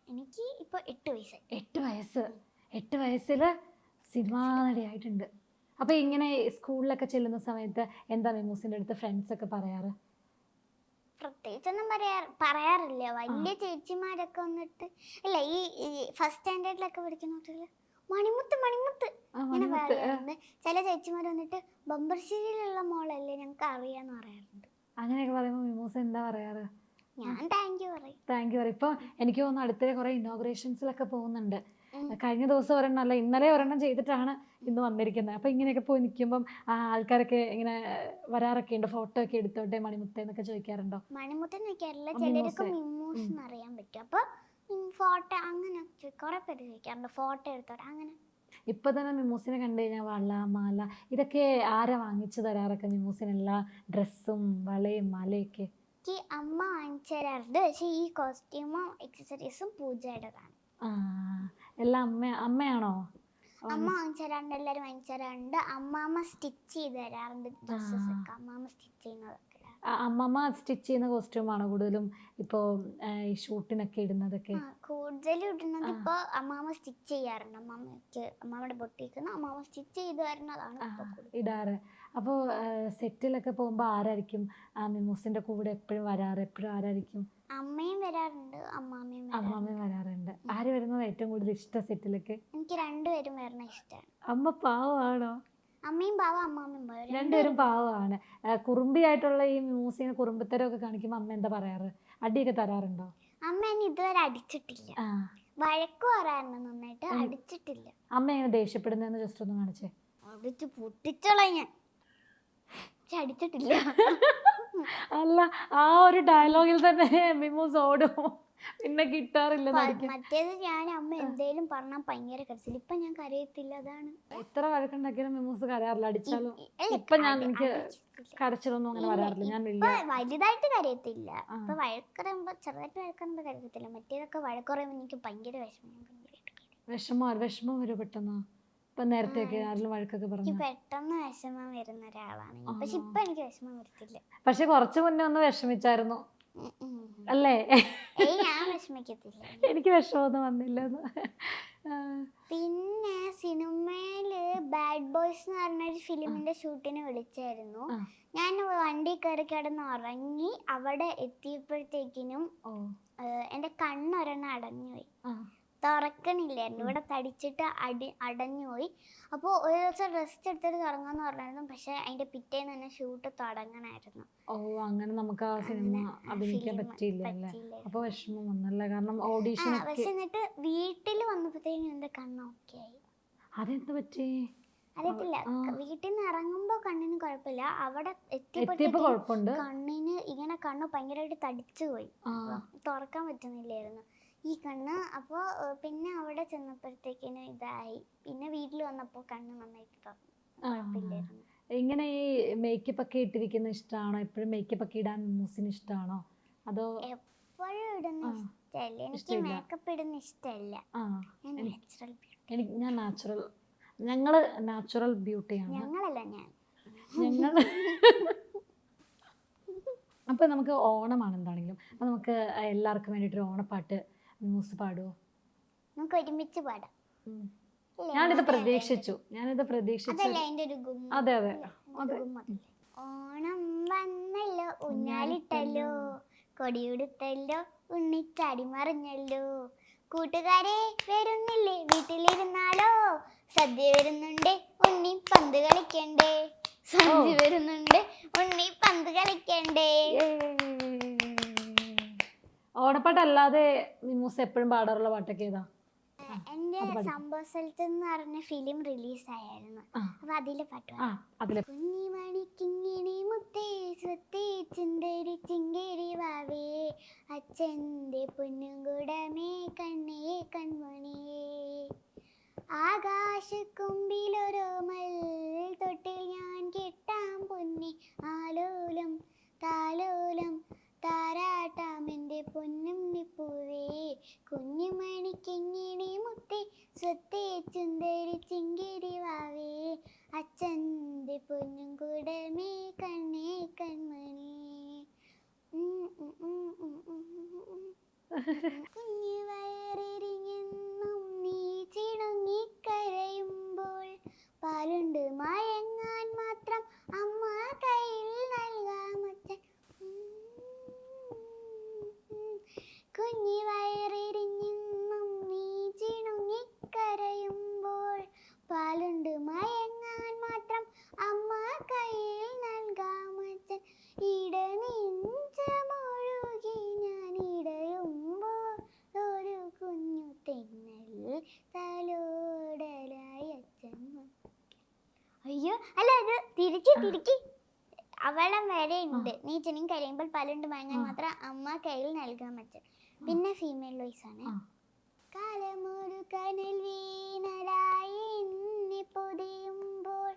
എനിക്ക് ഇപ്പൊ 8 വയസ്സായി. 8 വയസ്സ്. 8 വയസ്സിൽ സിനിമാ നടിയായിട്ടുണ്ട്. അപ്പോൾ ഇങ്ങനെ സ്കൂളിലൊക്കെ ചെല്ലുന്ന സമയത്ത് എന്താ മിമൂസിൻ്റെ അടുത്ത് ഫ്രണ്ട്സ് ഒക്കെ പറയാറ്? പ്രത്യേകിച്ചൊന്നും പറയാറില്ല. വലിയ ചേച്ചിമാരൊക്കെ വന്നിട്ട് ഇല്ല, ഈ ഫസ്റ്റ് സ്റ്റാൻഡേർഡിലൊക്കെ പഠിക്കുന്ന കുട്ടികൾ മണിമുത്ത് ഇങ്ങനെ പറയാറുണ്ട്. ചില ചേച്ചിമാർ വന്നിട്ട് ബമ്പർശ്ശേരിയിലുള്ള മോളല്ലേ ഞങ്ങൾക്ക് അറിയാന്ന് പറയാറുണ്ട്. അങ്ങനെയൊക്കെ പറയുമ്പോൾ മിമൂസ് എന്താ പറയാറ്? ഞാൻ താങ്ക് യു പറയും. ഇപ്പോൾ എനിക്ക് തോന്നുന്നു അടുത്തിടെ കുറേ ഇനോഗ്രേഷൻസിലൊക്കെ പോകുന്നുണ്ട്. കഴിഞ്ഞ ദിവസം ഒരെണ്ണം അല്ല, ഇന്നലെ ഒരെണ്ണം ചെയ്തിട്ടാണ് ഇന്ന് വന്നിരിക്കുന്നത്. അപ്പോൾ ഇങ്ങനെയൊക്കെ പോയി നിൽക്കുമ്പം ആൾക്കാരൊക്കെ ഇങ്ങനെ വരാറൊക്കെ ഉണ്ട്, ഫോട്ടോ ഒക്കെ എടുത്തോട്ടെ മണിമുത്ത എന്നൊക്കെ ചോദിക്കാറുണ്ടോ? മണിമുത്തെന്ന് ചോദിക്കാറില്ല, ചിലർക്ക് മിമ്മൂസ് അറിയാൻ പറ്റും. അപ്പോൾ ഫോട്ടോ അങ്ങനെ കുറെ പേര് ചോദിക്കാറുണ്ട്, ഫോട്ടോ എടുത്തോട്ടെ അങ്ങനെ. ഇപ്പൊ തന്നെ മിമൂസിനെ കണ്ടു കഴിഞ്ഞാൽ വള മാല ഇതൊക്കെ ആരാ വാങ്ങിച്ചു തരാറൊക്കെ? മിമൂസിന് എല്ലാ ഡ്രസ്സും വളയും മാലയൊക്കെ എനിക്ക് അമ്മ വാങ്ങിച്ചു തരാറുണ്ട്. പക്ഷേ ഈ കോസ്റ്റ്യൂമും എക്സസറീസും പൂജയുടേതാണ്. എല്ലാം അമ്മയാണോ? അമ്മ വാങ്ങിച്ചു തരാറുണ്ട്, എല്ലാവരും വാങ്ങിച്ചു തരാറുണ്ട്. അമ്മാമ്മ സ്റ്റിച്ച് ചെയ്ത് തരാറുണ്ട് ഡ്രസ്സസ് ഒക്കെ. അമ്മാമ്മ സ്റ്റിച്ച് ചെയ്യുന്നതൊക്കെ. അമ്മമ്മ സ്റ്റിച്ച് ചെയ്യുന്ന കോസ്റ്റ്യൂമാണോ കൂടുതലും ഇപ്പോൾ ഈ ഷൂട്ടിനൊക്കെ ഇടുന്നതൊക്കെ? കൂടുതലും ഇടുന്നത് ഇപ്പോൾ അമ്മാമ്മ സ്റ്റിച്ച് ചെയ്യാറുണ്ട്. അമ്മാമ്മയുടെ ബൊട്ടീക്ക് അമ്മാമ്മ സ്റ്റിച്ച് ചെയ്ത് വരുന്നതാണ് ഇടാറ്. അപ്പോൾ സെറ്റിലൊക്കെ പോകുമ്പോൾ ആരായിരിക്കും മിമൂസിൻ്റെ കൂടെ എപ്പോഴും വരാറ്? എപ്പോഴും ആരായിരിക്കും? അമ്മയും വരാറുണ്ട്, അമ്മാമ്മയും വരാറുണ്ട്. ആര് വരുന്നത് ഏറ്റവും കൂടുതൽ ഇഷ്ടം സെറ്റിലൊക്കെ? എനിക്ക് രണ്ടുപേരും വരണ ഇഷ്ടമാണ്. അമ്മ പാവമാണോ? അമ്മയും പാവം അമ്മാമ്മയും പാവം, രണ്ടുപേരും പാവമാണ്. കുറുമ്പിയായിട്ടുള്ള ഈ മ്യൂസിയം കുറുമ്പത്തരമൊക്കെ കാണിക്കുമ്പോൾ അമ്മ എന്താ പറയാറ്? അടിയൊക്കെ തരാറുണ്ടോ? അമ്മ എന്നെ ഇതുവരെ അടിച്ചിട്ടില്ല. വഴക്ക് പറയാറുണ്ട്, നന്നായിട്ട് അടിച്ചിട്ടില്ല. അമ്മ എങ്ങനെ ദേഷ്യപ്പെടുന്നതെന്ന് ജസ്റ്റ് ഒന്ന് കാണിച്ചേ. അടിച്ച് പൊട്ടിച്ചോളാം ഞാൻ, അടിച്ചിട്ടില്ല. അല്ല, ആ ഒരു ഡയലോഗിൽ തന്നെ മിമൂസ് ഓടും, പിന്നെ കിട്ടാറില്ല. മറ്റേത് ഞാൻ അമ്മ എന്തേലും പറഞ്ഞാൽ ഭയങ്കര കരച്ചിൽ. ഇപ്പൊ ഞാൻ കരയത്തില്ല, അതാണ്. എത്ര വഴക്കുണ്ടാക്കിയാലും മിമൂസ് കരയാറില്ല, അടിച്ചാലും. ഇപ്പൊ എനിക്ക് കരച്ചിലൊന്നും അങ്ങനെ വരാറില്ല. ഞാൻ വലുതായിട്ട് കരയത്തില്ല. ഇപ്പൊ വഴക്കുറയുമ്പോ, ചെറുതായിട്ട് വഴക്കുറയുമ്പോ കരയത്തില്ല. മറ്റേതൊക്കെ വഴക്കുറയുമ്പോ എനിക്ക് ഭയങ്കര വിഷമം വരും പെട്ടെന്ന്. ഇപ്പൊ നേരത്തെയൊക്കെ ആരെങ്കിലും വഴക്കൊക്കെ പറഞ്ഞു പെട്ടെന്ന് വിഷമം വരുന്ന ഒരാളാണ്. പക്ഷെ ഇപ്പൊ എനിക്ക് വിഷമം വരത്തില്ല. പക്ഷെ കുറച്ചു മുന്നേ ഒന്ന് വിഷമിച്ചായിരുന്നു അല്ലേ? ഞാൻ വിഷമിക്കത്തില്ല, എനിക്ക് വിഷമമൊന്നും വന്നില്ലെന്ന്. പിന്നെ സിനിമയില് ബാഡ് ബോയ്സ് എന്ന് പറഞ്ഞൊരു ഫിലിമിന്റെ ഷൂട്ടിന് വിളിച്ചായിരുന്നു. ഞാൻ വണ്ടി കയറി കിടന്ന് ഉറങ്ങി. അവിടെ എത്തിയപ്പോഴത്തേക്കിനും എന്റെ കണ്ണൊരെണ്ണം അടഞ്ഞുപോയി, തുറക്കണില്ലായിരുന്നു. ഇവിടെ തടിച്ചിട്ട് അടഞ്ഞുപോയി. അപ്പോൾ ഒരു ദിവസം റെസ്റ്റ് എടുത്തിട്ട് തുടങ്ങാന്ന് പറഞ്ഞായിരുന്നു. പക്ഷെ അതിന്റെ പിറ്റേന്ന് തന്നെ ഷൂട്ട് തുടങ്ങണമായിരുന്നു. അങ്ങനെ നമുക്ക് ആ സിനിമ അഭിനയിക്കാൻ പറ്റിയില്ല അല്ലേ? അപ്പൊ വിഷമം വന്നല്ലേ? കാരണം ഓഡീഷൻ. പക്ഷെ എന്നിട്ട് വീട്ടിൽ വന്നപ്പോഴത്തേക്കും എന്റെ കണ്ണ് ഓക്കെ ആയി. അതെന്ത് പറ്റി അറിയത്തില്ല. വീട്ടിൽ നിന്ന് ഇറങ്ങുമ്പോ കണ്ണിന് കുഴപ്പമില്ല, അവിടെ എത്തിയപ്പോ കുഴപ്പമുണ്ട്. കണ്ണിന് ഇങ്ങനെ കണ്ണ് ഭയങ്കരമായിട്ട് തടിച്ചു പോയി, തുറക്കാൻ പറ്റുന്നില്ലായിരുന്നു ഈ കണ്ണ്. അപ്പോൾ പിന്നെ അവിടെ ചെന്നപ്പോഴത്തേക്കിനും ഇതായി. പിന്നെ വീട്ടിൽ വന്നപ്പോൾ കണ്ണ് നന്നായിട്ട് കുഴപ്പമില്ലായിരുന്നു. ഇങ്ങനെ ഈ മേക്കപ്പ് ഒക്കെ ഇട്ടിരിക്കുന്ന ഇഷ്ടമാണോ? എപ്പോഴും മേക്കപ്പ് ഒക്കെ ഇടാൻ മിമൂസിന് ഇഷ്ടമാണോ? അതോ എപ്പോഴും ഇടുന്ന ഇഷ്ടമല്ല. എനിക്ക് മേക്കപ്പ് ഇടുന്ന ഇഷ്ടമല്ല. ഞാൻ നാച്ചുറൽ. ഞങ്ങള് നാച്ചുറൽ ബ്യൂട്ടിയാണ്. ഞങ്ങൾ അപ്പൊ നമുക്ക് ഓണമാണ് എന്താണെങ്കിലും. അപ്പൊ നമുക്ക് എല്ലാവർക്കും വേണ്ടിയിട്ടൊരു ഓണപ്പാട്ട് മിമൂസ് പാടുവോ? നമുക്ക് ഒരുമിച്ച് പാടാം. ഞാനിത് പ്രതീക്ഷിച്ചു. അതെ. ഓണം വന്നല്ലോ, ഊഞ്ഞാലിട്ടല്ലോ, കൊടിയുടുത്തല്ലോ, ഉണ്ണിച്ചാടി മറിഞ്ഞല്ലോ, കൂട്ടുകാരെ വരുന്നില്ലേ വീട്ടിലിരുന്നാലോ, സദ്യ വരുന്നുണ്ട് ഉണ്ണി പന്ത് കളിക്കണ്ടേ, സദ്യ വരുന്നുണ്ട് ഉണ്ണി പന്ത് കളിക്കണ്ടേ. ഓണപ്പാട്ട് അല്ലാതെ മിമൂസ് എപ്പോഴും പാടാറുള്ള പാട്ടൊക്കെ ഏതാ? എൻ്റെ അത് പഠിക്കും. സംഭവ സ്ഥലത്ത് എന്ന് പറഞ്ഞ ഫിലിം റിലീസായിരുന്നു. ആ. അപ്പൊ അതില് പാട്ട് ആ അതിലെ കുഞ്ഞിമണിക്കിങ്ങിണി മുത്തേ സ്വത്തേ ചിന്തരി ചിങ്കേരി വാവേ അച്ഛൻ്റെ പൊന്നും കൂടമേ കണ്ണേ കൺമണിയേ ആകാശക്കൊമ്പിലൊരോമൽ തൊട്ടിൽ ഞാൻ കെട്ടാം പൊന്നി ആലോലം താലോലം താരാട്ടാം എൻ്റെ പൊന്നും നിപ്പൂവേ കുഞ്ഞുമണിക്കിങ്ങിണി മുത്തേ സ്വത്തേ ചുന്ദരി ചിങ്കിരി വാവേ അച്ഛൻ്റെ പൊന്നും കൂടമേ കണ്ണേ കൺമണി കുഞ്ഞു വയറിരിഞ്ഞെന്നും നീ ചിണുങ്ങിക്കരയുമ്പോൾ പാലുണ്ട് മയങ്ങാൻ മാത്രം അമ്മ കയ്യിൽ നൽകാമച്ഛൻ കുഞ്ഞി വയറിരിഞ്ഞെന്നും നീ ചിണുങ്ങിക്കരയുമ്പോൾ പാലുണ്ട് മയങ്ങാൻ മാത്രം അമ്മ കയ്യിൽ നൽകാമച്ഛൻ ഇടനെഞ്ചമൊഴുകി ഞാൻ ഇടയുമ്പോൾ ഒരു കുഞ്ഞു തെന്നൽ തലോടലായി അച്ഛൻ അയ്യോ അല്ല അത് തിരിക്കി അവളം വരെ ഉണ്ട് നീ ചെറിയ കരയുമ്പോൾ പാലുണ്ട് മയങ്ങാൻ മാത്രം അമ്മ കയ്യിൽ നൽകാൻ പറ്റും. പിന്നെ ഫീമെയിൽ വോയിസ് ആണ്. കാലമൊരു കനൽ വീണലായി എന്നെ പൊതിയുമ്പോൾ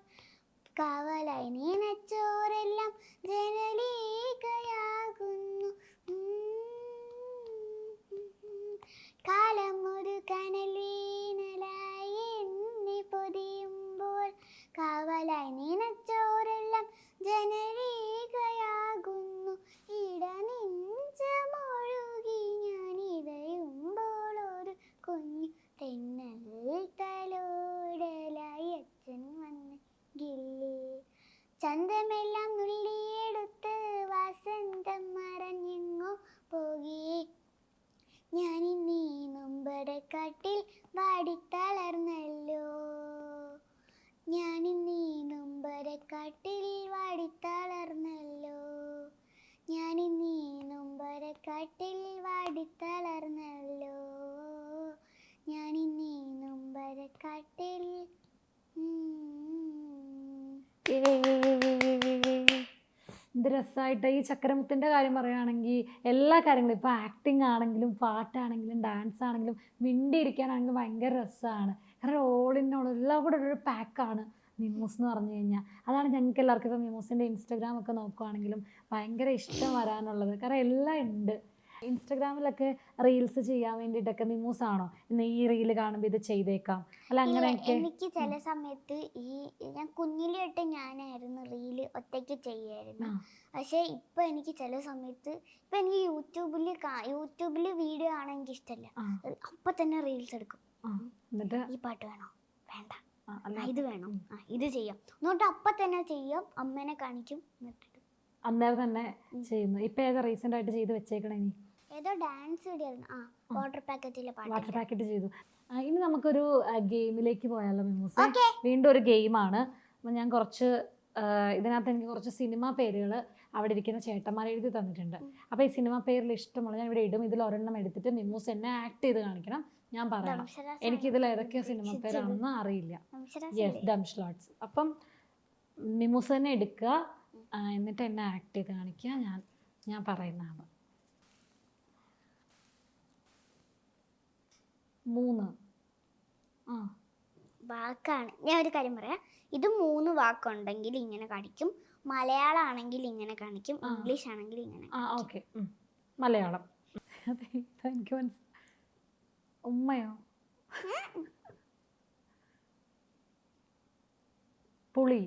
കാവലായി നീനച്ചോരെല്ലാം ജനലീകയാകുന്നു. കാലമൊരു കനൽ വീണലായി എന്നെ പൊതിയുമ്പോൾ കാവലായി നീനച്ചോരെല്ലാം ജനലീകയാകുന്നു. ഇടനെഞ്ചമൊഴുകി ഞാൻ ഇടയുമ്പോൾ ഒരു കുഞ്ഞു തെന്നൽ തലോടലായി അച്ഛൻ വന്നെങ്കിലേ ചന്തമെല്ലാം നുള്ളിയെടുത്ത് വസന്തം മറഞ്ഞെങ്ങോ പോകി ഞാനിന്നീ നൊമ്പരക്കാട്ടിൽ വാടിത്തളർന്നല്ലോ ഞാനിന്നീ നൊമ്പരക്കാട്ടിൽ വാടിത്തളർന്നല്ലോ ഞാനിന്നീ നൊമ്പരക്കാട്ടിൽ വാടിത്തളർന്നല്ലോ ഞാനിന്നീ നൊമ്പരക്കാട്ടിൽ എന്ത് രസമായിട്ട് ഈ ചക്കരമുത്തിൻ്റെ കാര്യം പറയുകയാണെങ്കിൽ എല്ലാ കാര്യങ്ങളും ഇപ്പോൾ ആക്ടിങ് ആണെങ്കിലും പാട്ടാണെങ്കിലും ഡാൻസ് ആണെങ്കിലും മിണ്ടിയിരിക്കാനാണെങ്കിലും ഭയങ്കര രസമാണ്. കാരണം ഓൾ ഇൻ ഓൾ എല്ലാം കൂടെ ഒരു പാക്കാണ് മിമൂസ് എന്ന് പറഞ്ഞു കഴിഞ്ഞാൽ. അതാണ് ഞങ്ങൾക്ക് എല്ലാവർക്കും ഇപ്പോൾ മിമൂസിൻ്റെ ഇൻസ്റ്റഗ്രാം ഒക്കെ നോക്കുകയാണെങ്കിലും ഭയങ്കര ഇഷ്ടം വരാനുള്ളത്. കാരണം എല്ലാം ഉണ്ട്. ഇൻസ്റ്റഗ്രാമിലൊക്കെ റീൽസ് ചെയ്യാൻ വേണ്ടിയിട്ടൊക്കെ മിമൂസ് ആണോ ഇന്ന് ഈ റീല് കാണുമ്പോൾ ഇത് ചെയ്തേക്കാം അല്ല അങ്ങനെയൊക്കെ? എനിക്ക് ചില സമയത്ത് ഞാൻ കുഞ്ഞിലെ തൊട്ട് ഞാനായിരുന്നു റീല് ഒറ്റയ്ക്ക് ചെയ്യായിരുന്നു. പക്ഷെ ഇപ്പൊ എനിക്ക് ചില സമയത്ത് ഇപ്പൊ എനിക്ക് യൂട്യൂബില് വീഡിയോ കാണാൻ എനിക്ക് ഇഷ്ടമല്ല. അപ്പൊ തന്നെ റീൽസ് എടുക്കും. എന്നിട്ട് ഈ പാട്ട് വേണോ വേണ്ട ഇത് വേണം ഇത് ചെയ്യാം എന്നിട്ട് അപ്പൊ തന്നെ ചെയ്യാം. അമ്മേനെ കാണിക്കും എന്നിട്ട് അന്നേരം തന്നെ ചെയ്യുന്നു. ഇപ്പൊ ഏതാ റീസെന്റ് ആയിട്ട് ചെയ്ത് വെച്ചേക്കണേ? നീ ഏതോ ഡാൻസ് വീഡിയോ ആയിരുന്നു. വാട്ടർ പാക്കറ്റിലെ വാട്ടർ പാക്കറ്റ് ചെയ്തു. ഇനി നമുക്കൊരു ഗെയിമിലേക്ക് പോയാലോ മിമൂസ്? വീണ്ടും ഒരു ഗെയിമാണ്. അപ്പം ഞാൻ കുറച്ച് ഇതിനകത്ത് എനിക്ക് കുറച്ച് സിനിമ പേരുകൾ അവിടെ ഇരിക്കുന്ന ചേട്ടന്മാർ എഴുതി തന്നിട്ടുണ്ട്. അപ്പോൾ ഈ സിനിമ പേരിൽ ഇഷ്ടമുള്ള ഞാൻ ഇവിടെ ഇടും. ഇതിൽ ഒരെണ്ണം എടുത്തിട്ട് മിമൂസ് എന്നെ ആക്ട് ചെയ്ത് കാണിക്കണം. ഞാൻ പറയണം. എനിക്കിതിൽ ഏതൊക്കെയോ സിനിമ പേരാണെന്ന് അറിയില്ല. യെസ്, ഡംഷ്ലോട്ട്സ്. അപ്പം മിമൂസ് തന്നെ എടുക്കുക, എന്നിട്ട് എന്നെ ആക്ട് ചെയ്ത് കാണിക്കുക. ഞാൻ പറയുന്നതാണ്. 3 വാക്കാണ്. ഞാൻ ഒരു കാര്യം പറയാം. ഇത് 3 വാക്കുണ്ടെങ്കിൽ ഇങ്ങനെ കാണിക്കും. മലയാളം ആണെങ്കിൽ ഇങ്ങനെ കാണിക്കും. ഇംഗ്ലീഷ് ആണെങ്കിൽ ഇങ്ങനെ. ഓക്കെ. മലയാളം. അതെ, എനിക്ക് മനസ്സിലായി. ഉമ്മയോ? പുളി.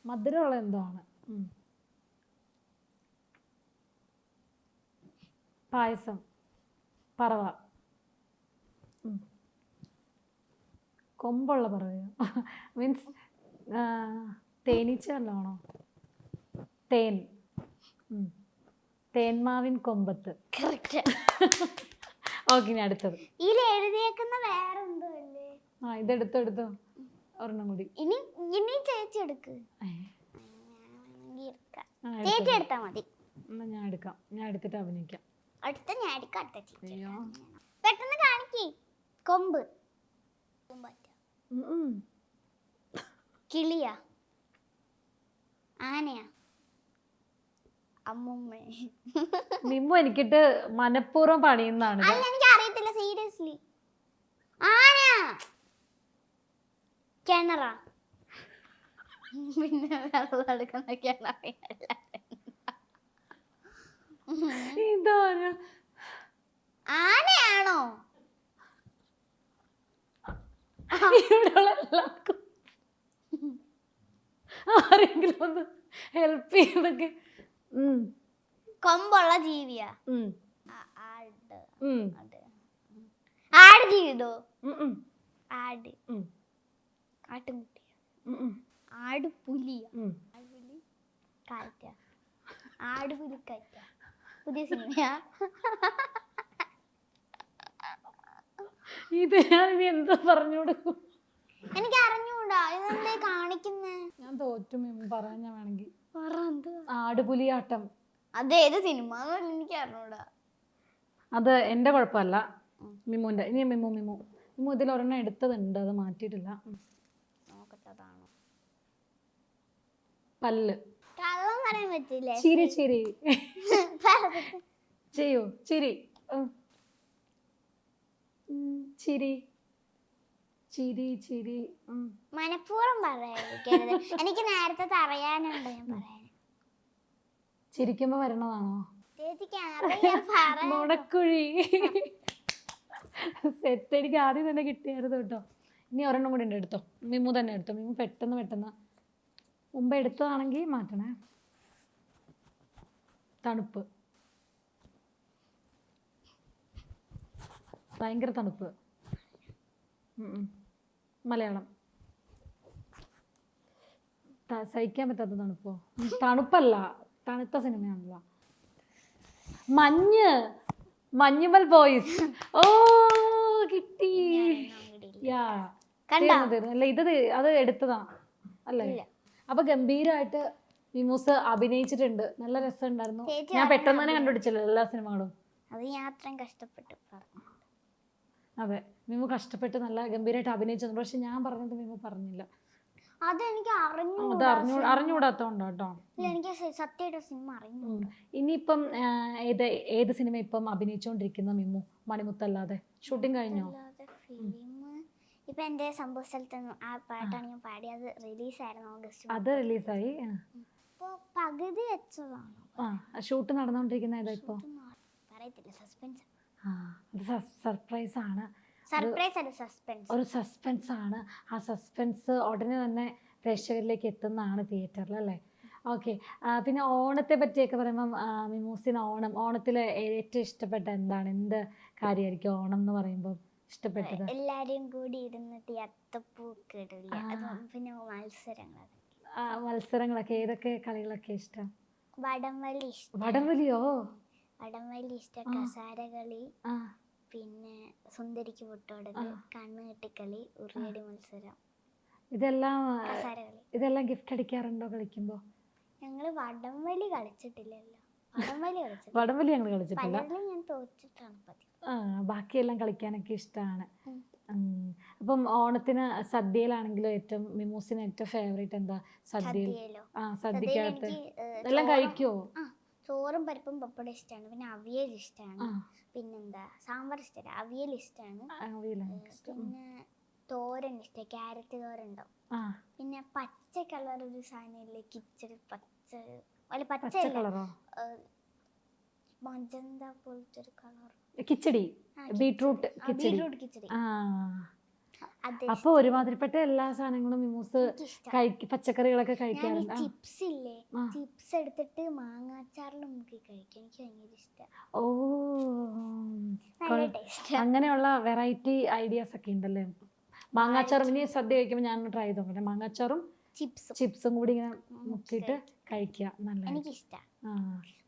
മധുരമുള്ള എന്തോ ആണ്. പായസം. പറവ. കൊമ്പുള്ള പറവയോ? മീൻസ് തേനീച്ച വല്ലതാണോ? തേൻ. തേന്മാവിൻ കൊമ്പത്ത്. കറക്റ്റ്. ഓക്കെ, ഇനി അടുത്തത്. ഇതിൽ എഴുതിയേക്കുന്ന വേറെ എന്തോ അല്ലേ? ഇതെടുത്തോ ഒരെണ്ണം കൂടി. ഇനി ചേച്ചി എടുക്ക്. വേണമെങ്കിൽ എടുക്കാം. ആ, ചേച്ചി എടുത്താൽ മതി. എന്നാ ഞാൻ എടുക്കാം, ഞാൻ എടുത്തിട്ട് അഭിനയിക്കാം. അടുത്ത ഞാൻ എടുക്കാം, അടുത്ത ചേച്ചി അയ്യോ. എടുക്കാം. പെട്ടെന്ന് കാണിക്ക്. കൊമ്പ് കിളിയാ, ആനയാ, അമ്മുമ്മ. മിമ്മു എനിക്കിട്ട് മനഃപൂർവ്വം പണിയുന്നതാണ് ഇത്. അല്ല എനിക്ക് അറിയത്തില്ല സീരിയസ്ലി. ആന, കിണറാ, പിന്നെ വെള്ളം എടുക്കുന്ന കിണറല്ല. ഇതാണ് ആനയാണോ? ഇവിടെയുള്ള എല്ലാവർക്കും ആരെങ്കിലും ഒന്ന് ഹെൽപ്പ് ചെയ്യുന്നൊക്കെ. കൊമ്പുള്ള ജീവിയാ. ആട്, ആട് ജീവിതോ? ആട്, ആട്ടുംകുട്ടിയാ, ആട് പുലിയാ, ആടുപുലി കാറ്റ, ആടുപുലി കാറ്റ. പുതിയ സിനിമയാ. ഇത് ഞാൻ ഇനി എന്താ പറഞ്ഞു കൊടുക്കും? എനിക്ക് അറിഞ്ഞൂടാ, ഇതെന്തേ കാണിക്കുന്നേ? ഞാൻ തോറ്റു മിമ്മു, പറയാൻ ഞാൻ വേണമെങ്കിൽ. ആടുപുലിയാട്ടം. അതേത് സിനിമ എനിക്ക് അറിഞ്ഞൂടാ. അത് എന്റെ കുഴപ്പമല്ല, മിമ്മുന്റെ. ഇനി മിമ്മു ഇതിൽ ഒരെണ്ണം എടുത്തതുണ്ട്, അത് മാറ്റിയിട്ടില്ല. നോക്കട്ടതാണോ? പല്ല്. കള്ളം പറയാൻ പറ്റില്ലേ? ചിരി ചിരി ചെയ്യൂ, ചിരി. ചിരി ചിരി ചിരി. മനഃപൂർവ്വം പറയാതിരിക്കരുത്. എനിക്ക് നേരത്തെ അറിയാനുണ്ട്, ഞാൻ പറയാൻ. ചിരിക്കുമ്പോ വരണതാണോ? ചേച്ചിക്ക് അറിയാൻ പറയാ. മുടക്കുഴി. സെറ്റ് എനിക്ക് ആദ്യം തന്നെ കിട്ടിയായിരുന്നു കേട്ടോ. ഇനി ഒരെണ്ണം കൂടി ഉണ്ട്, എടുത്തോ. മിമ്മു തന്നെ എടുത്തോ. മിമ്മു പെട്ടെന്ന് മുമ്പ് എടുത്തതാണെങ്കിൽ മാറ്റണേ. തണുപ്പ്, ഭയങ്കര തണുപ്പ്. മലയാളം. സഹിക്കാൻ പറ്റാത്ത തണുപ്പോ? തണുപ്പല്ല, തണുത്ത സിനിമയാണല്ലോ. മഞ്ഞുമൽ ബോയ്സ്. ഓ കിട്ടി. അല്ല ഇത് അത് എടുത്തതാ അല്ലേ? അപ്പൊ ഗംഭീരമായിട്ട് മിമൂസ് അഭിനയിച്ചിട്ടുണ്ട്. നല്ല രസമുണ്ടായിരുന്നു. ഞാൻ പെട്ടെന്ന് തന്നെ കണ്ടുപിടിച്ചല്ലോ എല്ലാ സിനിമകളും. അത് ഞാൻ അത്രയും കഷ്ടപ്പെട്ടു. അതെ, മിമു കഷ്ടപ്പെട്ട് നല്ല ഗംഭീരമായിട്ട് അഭിനയിച്ചു. പക്ഷെ ഞാൻ പറഞ്ഞത് മിമു പറഞ്ഞില്ല. അതെനിക്ക് അറിഞ്ഞുകൂടാത്തോണ്ടോ കേട്ടോ. എനിക്ക് സത്യമായിട്ട് സിനിമ അറിഞ്ഞു. ഇനിയിപ്പം ഏത് സിനിമ ഇപ്പം അഭിനയിച്ചുകൊണ്ടിരിക്കുന്ന മിമു? മണിമുത്തല്ലാതെ ഷൂട്ടിംഗ് കഴിഞ്ഞോ? ഇപ്പൊ എന്റെ സംഭവ സ്ഥലത്ത് ആ പാട്ടാണ് ഞാൻ പാടിയത്. റിലീസായിരുന്നു ഓഗസ്റ്റ്. അത് റിലീസായി. പകുതി വെച്ചതാണ്. ഷൂട്ട് നടന്നുകൊണ്ടിരിക്കുന്ന ഏതാ ഇപ്പൊ? പറയത്തില്ല, സസ്പെൻസ്. അത് സർപ്രൈസ് ആണ്. ഒരു സസ്പെൻസ് ആണ്. ആ സസ്പെൻസ് ഉടനെ തന്നെ പ്രേക്ഷകരിലേക്ക് എത്തുന്നതാണ് തിയേറ്ററിൽ, അല്ലേ? ഓക്കെ. പിന്നെ ഓണത്തെ പറ്റിയൊക്കെ പറയുമ്പം മിമൂസിന് ഓണത്തിൽ ഏറ്റവും ഇഷ്ടപ്പെട്ട എന്താണ്? എന്ത് കാര്യമായിരിക്കും ഓണം എന്ന് പറയുമ്പോൾ ഇഷ്ടപ്പെട്ടത്? എല്ലാരും കൂടി ഇരുന്നിട്ട് അത്തപ്പൂക്ക് ഇടില്ല. പിന്നെ മത്സരങ്ങളൊക്കെ ഏതൊക്കെ കളികളൊക്കെ ഇഷ്ടം? വടംവലി ഇഷ്ടം. വടംവലിയോ? വടംവലി ഇഷ്ടം. കസാരകളി, പിന്നെ സുന്ദരിക്ക് പൊട്ടോടല്, കണ്ണുകെട്ടിക്കളി, ഉറിയടി മത്സരം. ഇതെല്ലാം ഗിഫ്റ്റ് അടിക്കാറുണ്ടോ കളിക്കുമ്പോ? ഞങ്ങള് വടംവലി കളിച്ചിട്ടില്ലല്ലോ. വടംവലി ഞങ്ങൾ കളിച്ചിട്ടില്ല. ഞാൻ തോറ്റിട്ടാണ് പതിവ്. ബാക്കിയെല്ലാം കളിക്കാനൊക്കെ ഇഷ്ടമാണ്. അപ്പം ഓണത്തിന് സദ്യയിലാണെങ്കിലും ഏറ്റവും മിമൂസിന് ഏറ്റവും ഫേവറേറ്റ് എന്താ? സദ്യക്കകത്ത് എല്ലാം കഴിക്കുവോ? ചോറും പരിപ്പും പപ്പടം ഇഷ്ടമാണ്. പിന്നെ അവിയൽ ഇഷ്ടമാണ്. പിന്നെന്താ സാമ്പാർ ഇഷ്ടമല്ല, അവിയൽ ഇഷ്ടമാണ്. പിന്നെ തോരൻ ഇഷ്ടം, ക്യാരറ്റ് തോരൻ ഉണ്ടാവും. പിന്നെ പച്ച കളർ ഒരു സാധനമില്ലേ, കിച്ചടി. പച്ച കളറോ? മജന്ത പോലത്തെ ഒരു കളർ. കിച്ചടി, ബീട്രൂട്ട് കിച്ചടി. അപ്പൊ ഒരുമാതിരിപ്പെട്ട എല്ലാ സാധനങ്ങളും മിമൂസ് പച്ചക്കറികളൊക്കെ കഴിക്കാറുണ്ട്. ചിപ്സ് ഇല്ലേ, ചിപ്സ് എടുത്തിട്ട് മാങ്ങാച്ചാറിൽ മുക്കി കഴിക്കും. എനിക്ക് ഭയങ്കര ഇഷ്ടം. ഓ, അങ്ങനെയുള്ള വെറൈറ്റി ഐഡിയാസ് ഒക്കെ ഉണ്ടല്ലേ? മാങ്ങാച്ചാറും ഇനി സദ്യ കഴിക്കുമ്പോൾ ഞാൻ ട്രൈ ചെയ്ത് നോക്കട്ടെ. മാങ്ങാച്ചാറും ചിപ്സും കൂടി ഇങ്ങനെ മുക്കിയിട്ട് കഴിക്കുക. നല്ല എനിക്കിഷ്ടം.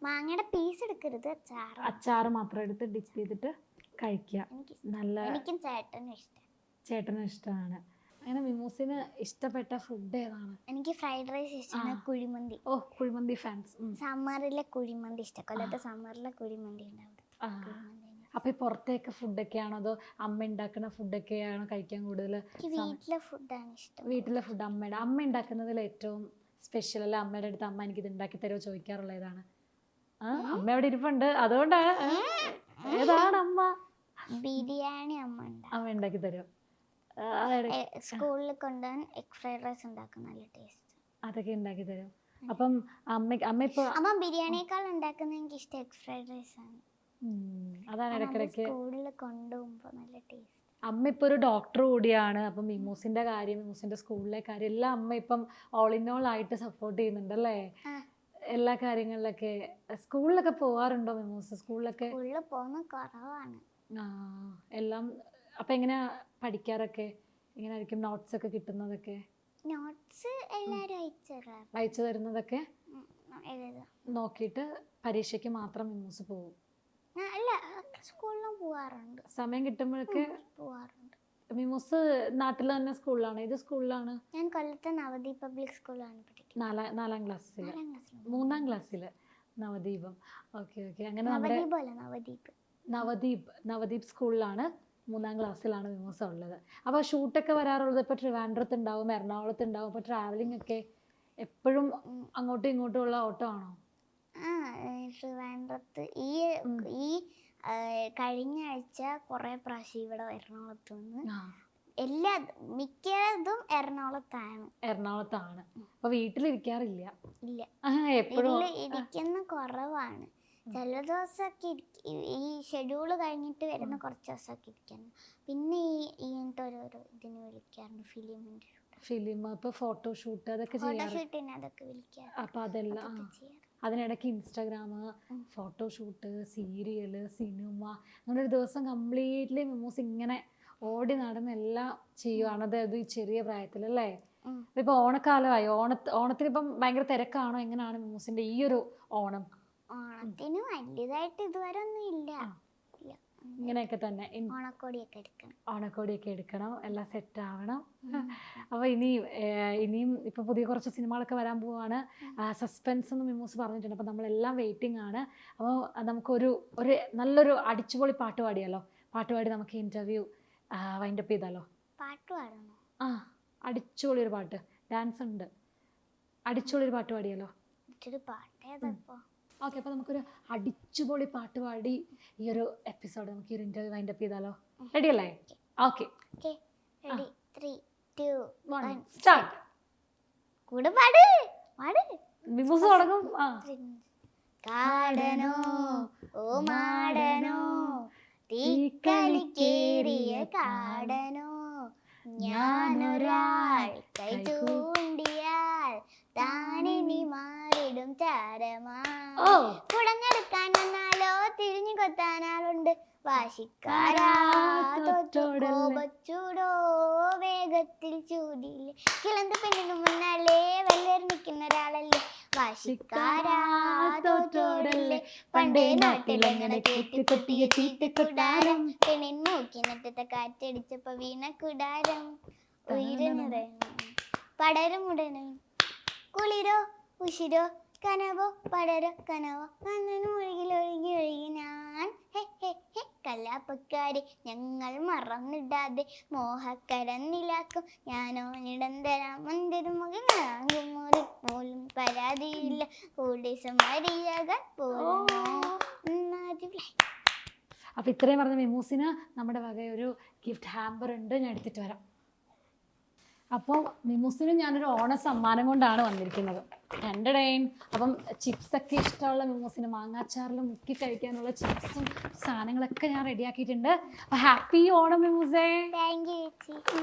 മാങ്ങയുടെ പീസ് എടുക്കരുത്, അച്ചാറ് മാത്രം എടുത്ത് ഡിപ്പ് ചെയ്തിട്ട് കഴിക്കുക. നല്ല ചേട്ടനും ഇഷ്ടമാണ്. അങ്ങനെ മിമൂസിന് ഇഷ്ടപ്പെട്ട ഫുഡ് ഏതാണ്? എനിക്ക് ഫ്രൈഡ് റൈസ് ഇഷ്ടമാണ്, കുഴിമന്തി. ഓ, കുഴിമന്തി ഫാൻസ്. സമ്മറിലെ കുഴിമന്തി ഇഷ്ടം. കൊല്ലത്തെ സമ്മറിലെ കുഴിമന്തി ഉണ്ടാവും. അപ്പൊ ഈ പുറത്തേക്ക് ഫുഡൊക്കെയാണോ അതോ അമ്മ ഉണ്ടാക്കുന്ന ഫുഡൊക്കെയാണോ കഴിക്കാൻ കൂടുതൽ? വീട്ടിലെ ഫുഡാണ് ഇഷ്ടം. വീട്ടിലെ ഫുഡ് അമ്മ ഉണ്ടാക്കുന്നതിൽ ഏറ്റവും സ്പെഷ്യൽ അല്ല അമ്മയുടെ അടുത്ത് അമ്മ എനിക്ക് ഇത് ഉണ്ടാക്കി തരുമോ ചോദിക്കാറുള്ള ഏതാണ്? അമ്മ അവിടെ ഇരിപ്പുണ്ട്, അതുകൊണ്ടാണ്. ഏതാണ് അമ്മ? ബിരിയാണി അമ്മ ഉണ്ടാക്കി തരും. സ്കൂളിൽ കൊണ്ടുപോകാൻ എഗ് ഫ്രൈഡ് റൈസ് ഉണ്ടാക്കും, നല്ല ടേസ്റ്റ്. അതൊക്കെ ഉണ്ടാക്കി തരും. അപ്പം അമ്മ ഇപ്പൊ അമ്മ ബിരിയാണിയേക്കാൾ ഉണ്ടാക്കുന്ന എനിക്ക് ഇഷ്ടം എഗ് ഫ്രൈഡ് റൈസ് ആണ്. അതാണ് ഇടയ്ക്കിടയ്ക്ക് സ്കൂളിൽ കൊണ്ടുപോകുമ്പോൾ നല്ല ടേസ്റ്റ്. അമ്മ ഇപ്പൊ ഒരു ഡോക്ടർ കൂടിയാണ്. അപ്പം മിമൂസിന്റെ കാര്യം, മിമൂസിന്റെ സ്കൂളിലെ കാര്യം എല്ലാം അമ്മ ഇപ്പം ഓൾ ഇൻ ഓൾ ആയിട്ട് സപ്പോർട്ട് ചെയ്യുന്നുണ്ടല്ലേ എല്ലാ കാര്യങ്ങളിലൊക്കെ? സ്കൂളിലൊക്കെ പോവാറുണ്ടോ മിമൂസ്? സ്കൂളിൽ പോകുന്ന കുറവാണ്. എല്ലാം അപ്പൊ എങ്ങനെയാ പഠിക്കാറൊക്കെ? എങ്ങനെയായിരിക്കും നോട്ട്സ് ഒക്കെ കിട്ടുന്നതൊക്കെ? നോട്ട്സ് എല്ലാവരും അയച്ചു തരുന്നതൊക്കെ നോക്കിയിട്ട് പരീക്ഷയ്ക്ക് മാത്രം മിമൂസ് പോകും? അല്ല, സ്കൂളിലും പോവാറുണ്ട്. സമയം കിട്ടുമ്പോഴൊക്കെ പോവാറുണ്ട്. മിമൂസ് നാട്ടിൽ തന്നെ സ്കൂളിലാണ്? ഏത് സ്കൂളിലാണ്? ഞാൻ കൊല്ലത്തെ നവദീപ് പബ്ലിക് സ്കൂളിലാണ് പഠിക്കുന്നത്. 4ാം ക്ലാസ്സിൽ 3ാം ക്ലാസ്സിൽ നവദീപം. Okay okay. അങ്ങനെ നവദീപ് സ്കൂളിലാണ് 3ാം ക്ലാസ്സിലാണ് മിമൂസ ഉള്ളത്. അപ്പോൾ ഷൂട്ടൊക്കെ വരാറുള്ളത് ഇപ്പോൾ ട്രിവാൻഡ്രത്ത് ഉണ്ടാവും, എറണാകുളത്ത് ഉണ്ടാവും. അപ്പോൾ ട്രാവലിംഗ് ഒക്കെ എപ്പോഴും അങ്ങോട്ടും ഇങ്ങോട്ടും ഉള്ള ഓട്ടോ ആണോ? ട്രിവാൻഡ്രത്ത് ഈ കഴിഞ്ഞ ആഴ്ച കുറെ പ്രാവശ്യം ഇവിടെ എറണാകുളത്ത് നിന്ന് മിക്കതും എറണാകുളത്താണ്. അപ്പൊ വീട്ടിലിരിക്കാറില്ല? ഇല്ല, എപ്പോഴും ഇരിക്കുന്ന കുറവാണ്. ചില ദിവസമൊക്കെ ഈ ഷെഡ്യൂള് കഴിഞ്ഞിട്ട് വരുന്ന കുറച്ച് ദിവസമൊക്കെ ഇരിക്കുന്നു. പിന്നെ ഇങ്ങനത്തെ ഓരോരോ ഇതിന് വിളിക്കാറുണ്ട്, ഫിലിം ഇപ്പൊ ഫോട്ടോഷൂട്ട് അതൊക്കെ അതൊക്കെ വിളിക്കാറ്. അപ്പൊ അതെല്ലാം അതിനിടയ്ക്ക് ഇൻസ്റ്റാഗ്രാം, ഫോട്ടോഷൂട്ട്, സീരിയല്, സിനിമ, അങ്ങനെ ഒരു ദിവസം കംപ്ലീറ്റ്ലി മിമൂസ് ഇങ്ങനെ ഓടി നടന്ന് എല്ലാം ചെയ്യുവാണ്. അതായത് ഈ ചെറിയ പ്രായത്തിലല്ലേ? ഇപ്പൊ ഓണക്കാലമായി. ഓണത്തിനിപ്പം ഭയങ്കര തിരക്കാണോ? എങ്ങനെയാണ് മിമൂസിന്റെ ഈ ഒരു ഓണം? ഓണത്തിന് വലിയതായിട്ട് ഇതുവരെ ഒന്നും ഇല്ല. ഇങ്ങനെയൊക്കെ തന്നെ ഓണക്കോടിയൊക്കെ എടുക്കണം, എല്ലാം സെറ്റ് ആവണം. അപ്പോൾ ഇനിയും ഇപ്പൊ പുതിയ കുറച്ച് സിനിമകളൊക്കെ വരാൻ പോവാണ്. സസ്പെൻസ് എന്ന് മിമൂസ് പറഞ്ഞിട്ടുണ്ട്. അപ്പോൾ നമ്മളെല്ലാം വെയിറ്റിംഗ് ആണ്. അപ്പോൾ നമുക്കൊരു നല്ലൊരു അടിച്ചുപൊളി പാട്ട് പാടിയാലോ? പാട്ട് നമുക്ക് ഇന്റർവ്യൂ വൈൻഡപ്പ് ചെയ്താലോ? അടിച്ചുപൊളി ഒരു പാട്ട്, ഡാൻസ് ഉണ്ട്, അടിച്ചുപൊളി ഒരു പാട്ട് പാടിയാലോ? ഓക്കെ. അപ്പോൾ നമുക്കൊരു അടിച്ചുപൊളി പാട്ട് പാടി ഈ ഒരു എപ്പിസോഡ് നമുക്ക് ഈ ഒരു ഇന്റർവ്യൂ വൈൻഡപ്പ് ചെയ്താലോ? റെഡി അല്ലേ? ഓക്കെ. സ്റ്റാർട്ട്. മിമൂസ് തുടങ്ങും. കാടനോ ഓ മാടനോ തീക്കലിക്കേറിയ കാടനോ, ഞാനൊരാൾ കൈ ചൂണ്ടിയാൽ താനിനി മാറിടും താരമാ. കുടഞ്ഞെടുക്കാൻ വന്നാലോ തിരിഞ്ഞു കൊത്താനാളുണ്ട്, വാശിക്കാരാ തൊട്ടോടോ വേഗത്തിൽ ചൂടില്ലേ, കിളന്ത പെണ്ണിന് മുന്നാലേ വല്ലേറി നിൽക്കുന്ന ഒരാളല്ലേ, വാശിക്കാരാ തൊട്ടോടല്ലേ, പണ്ടേ നാട്ടിലെങ്ങനെ കേട്ടിക്കൊട്ടിയ ചീത്തക്കുടാരം, പെണ്ണിൻ മൂക്കിനറ്റത്തെ കാറ്റടിച്ചപ്പോ വീണ കുടാരം, ഉയരുന്നത് പടരും ഉടനും കുളിരോ ഉശിരോ കനവോ പടരോ കനവോ ഒഴുകി ഞാൻ കല്ലാപ്പക്കാരി ഞങ്ങൾ മറന്നിടാതെ മോഹക്കരന്നിലാക്കും ഞാനോ നിരന്തരം മന്ദിരമുഖനാകും ഒരു പോലും പരാതിയില്ല കൂടി സമരിയാകാൻ പോലും. അപ്പൊ ഇത്രയും പറഞ്ഞ മിമൂസിന് നമ്മുടെ വക ഒരു ഗിഫ്റ്റ് ഹാമ്പർ ഉണ്ട്, ഞാൻ എടുത്തിട്ട് വരാം. അപ്പോൾ മിമൂസിന് ഞാനൊരു ഓണ സമ്മാനം കൊണ്ടാണ് വന്നിരിക്കുന്നത്. അപ്പം ചിപ്സൊക്കെ ഇഷ്ടമുള്ള മിമൂസിന് മാങ്ങാച്ചാറിൽ മുക്കി കഴിക്കാനുള്ള ചിപ്സും സാധനങ്ങളൊക്കെ ഞാൻ റെഡിയാക്കിയിട്ടുണ്ട്. അപ്പോൾ ഹാപ്പി ഓണം മിമൂസേ. താങ്ക് യു ചേച്ചി.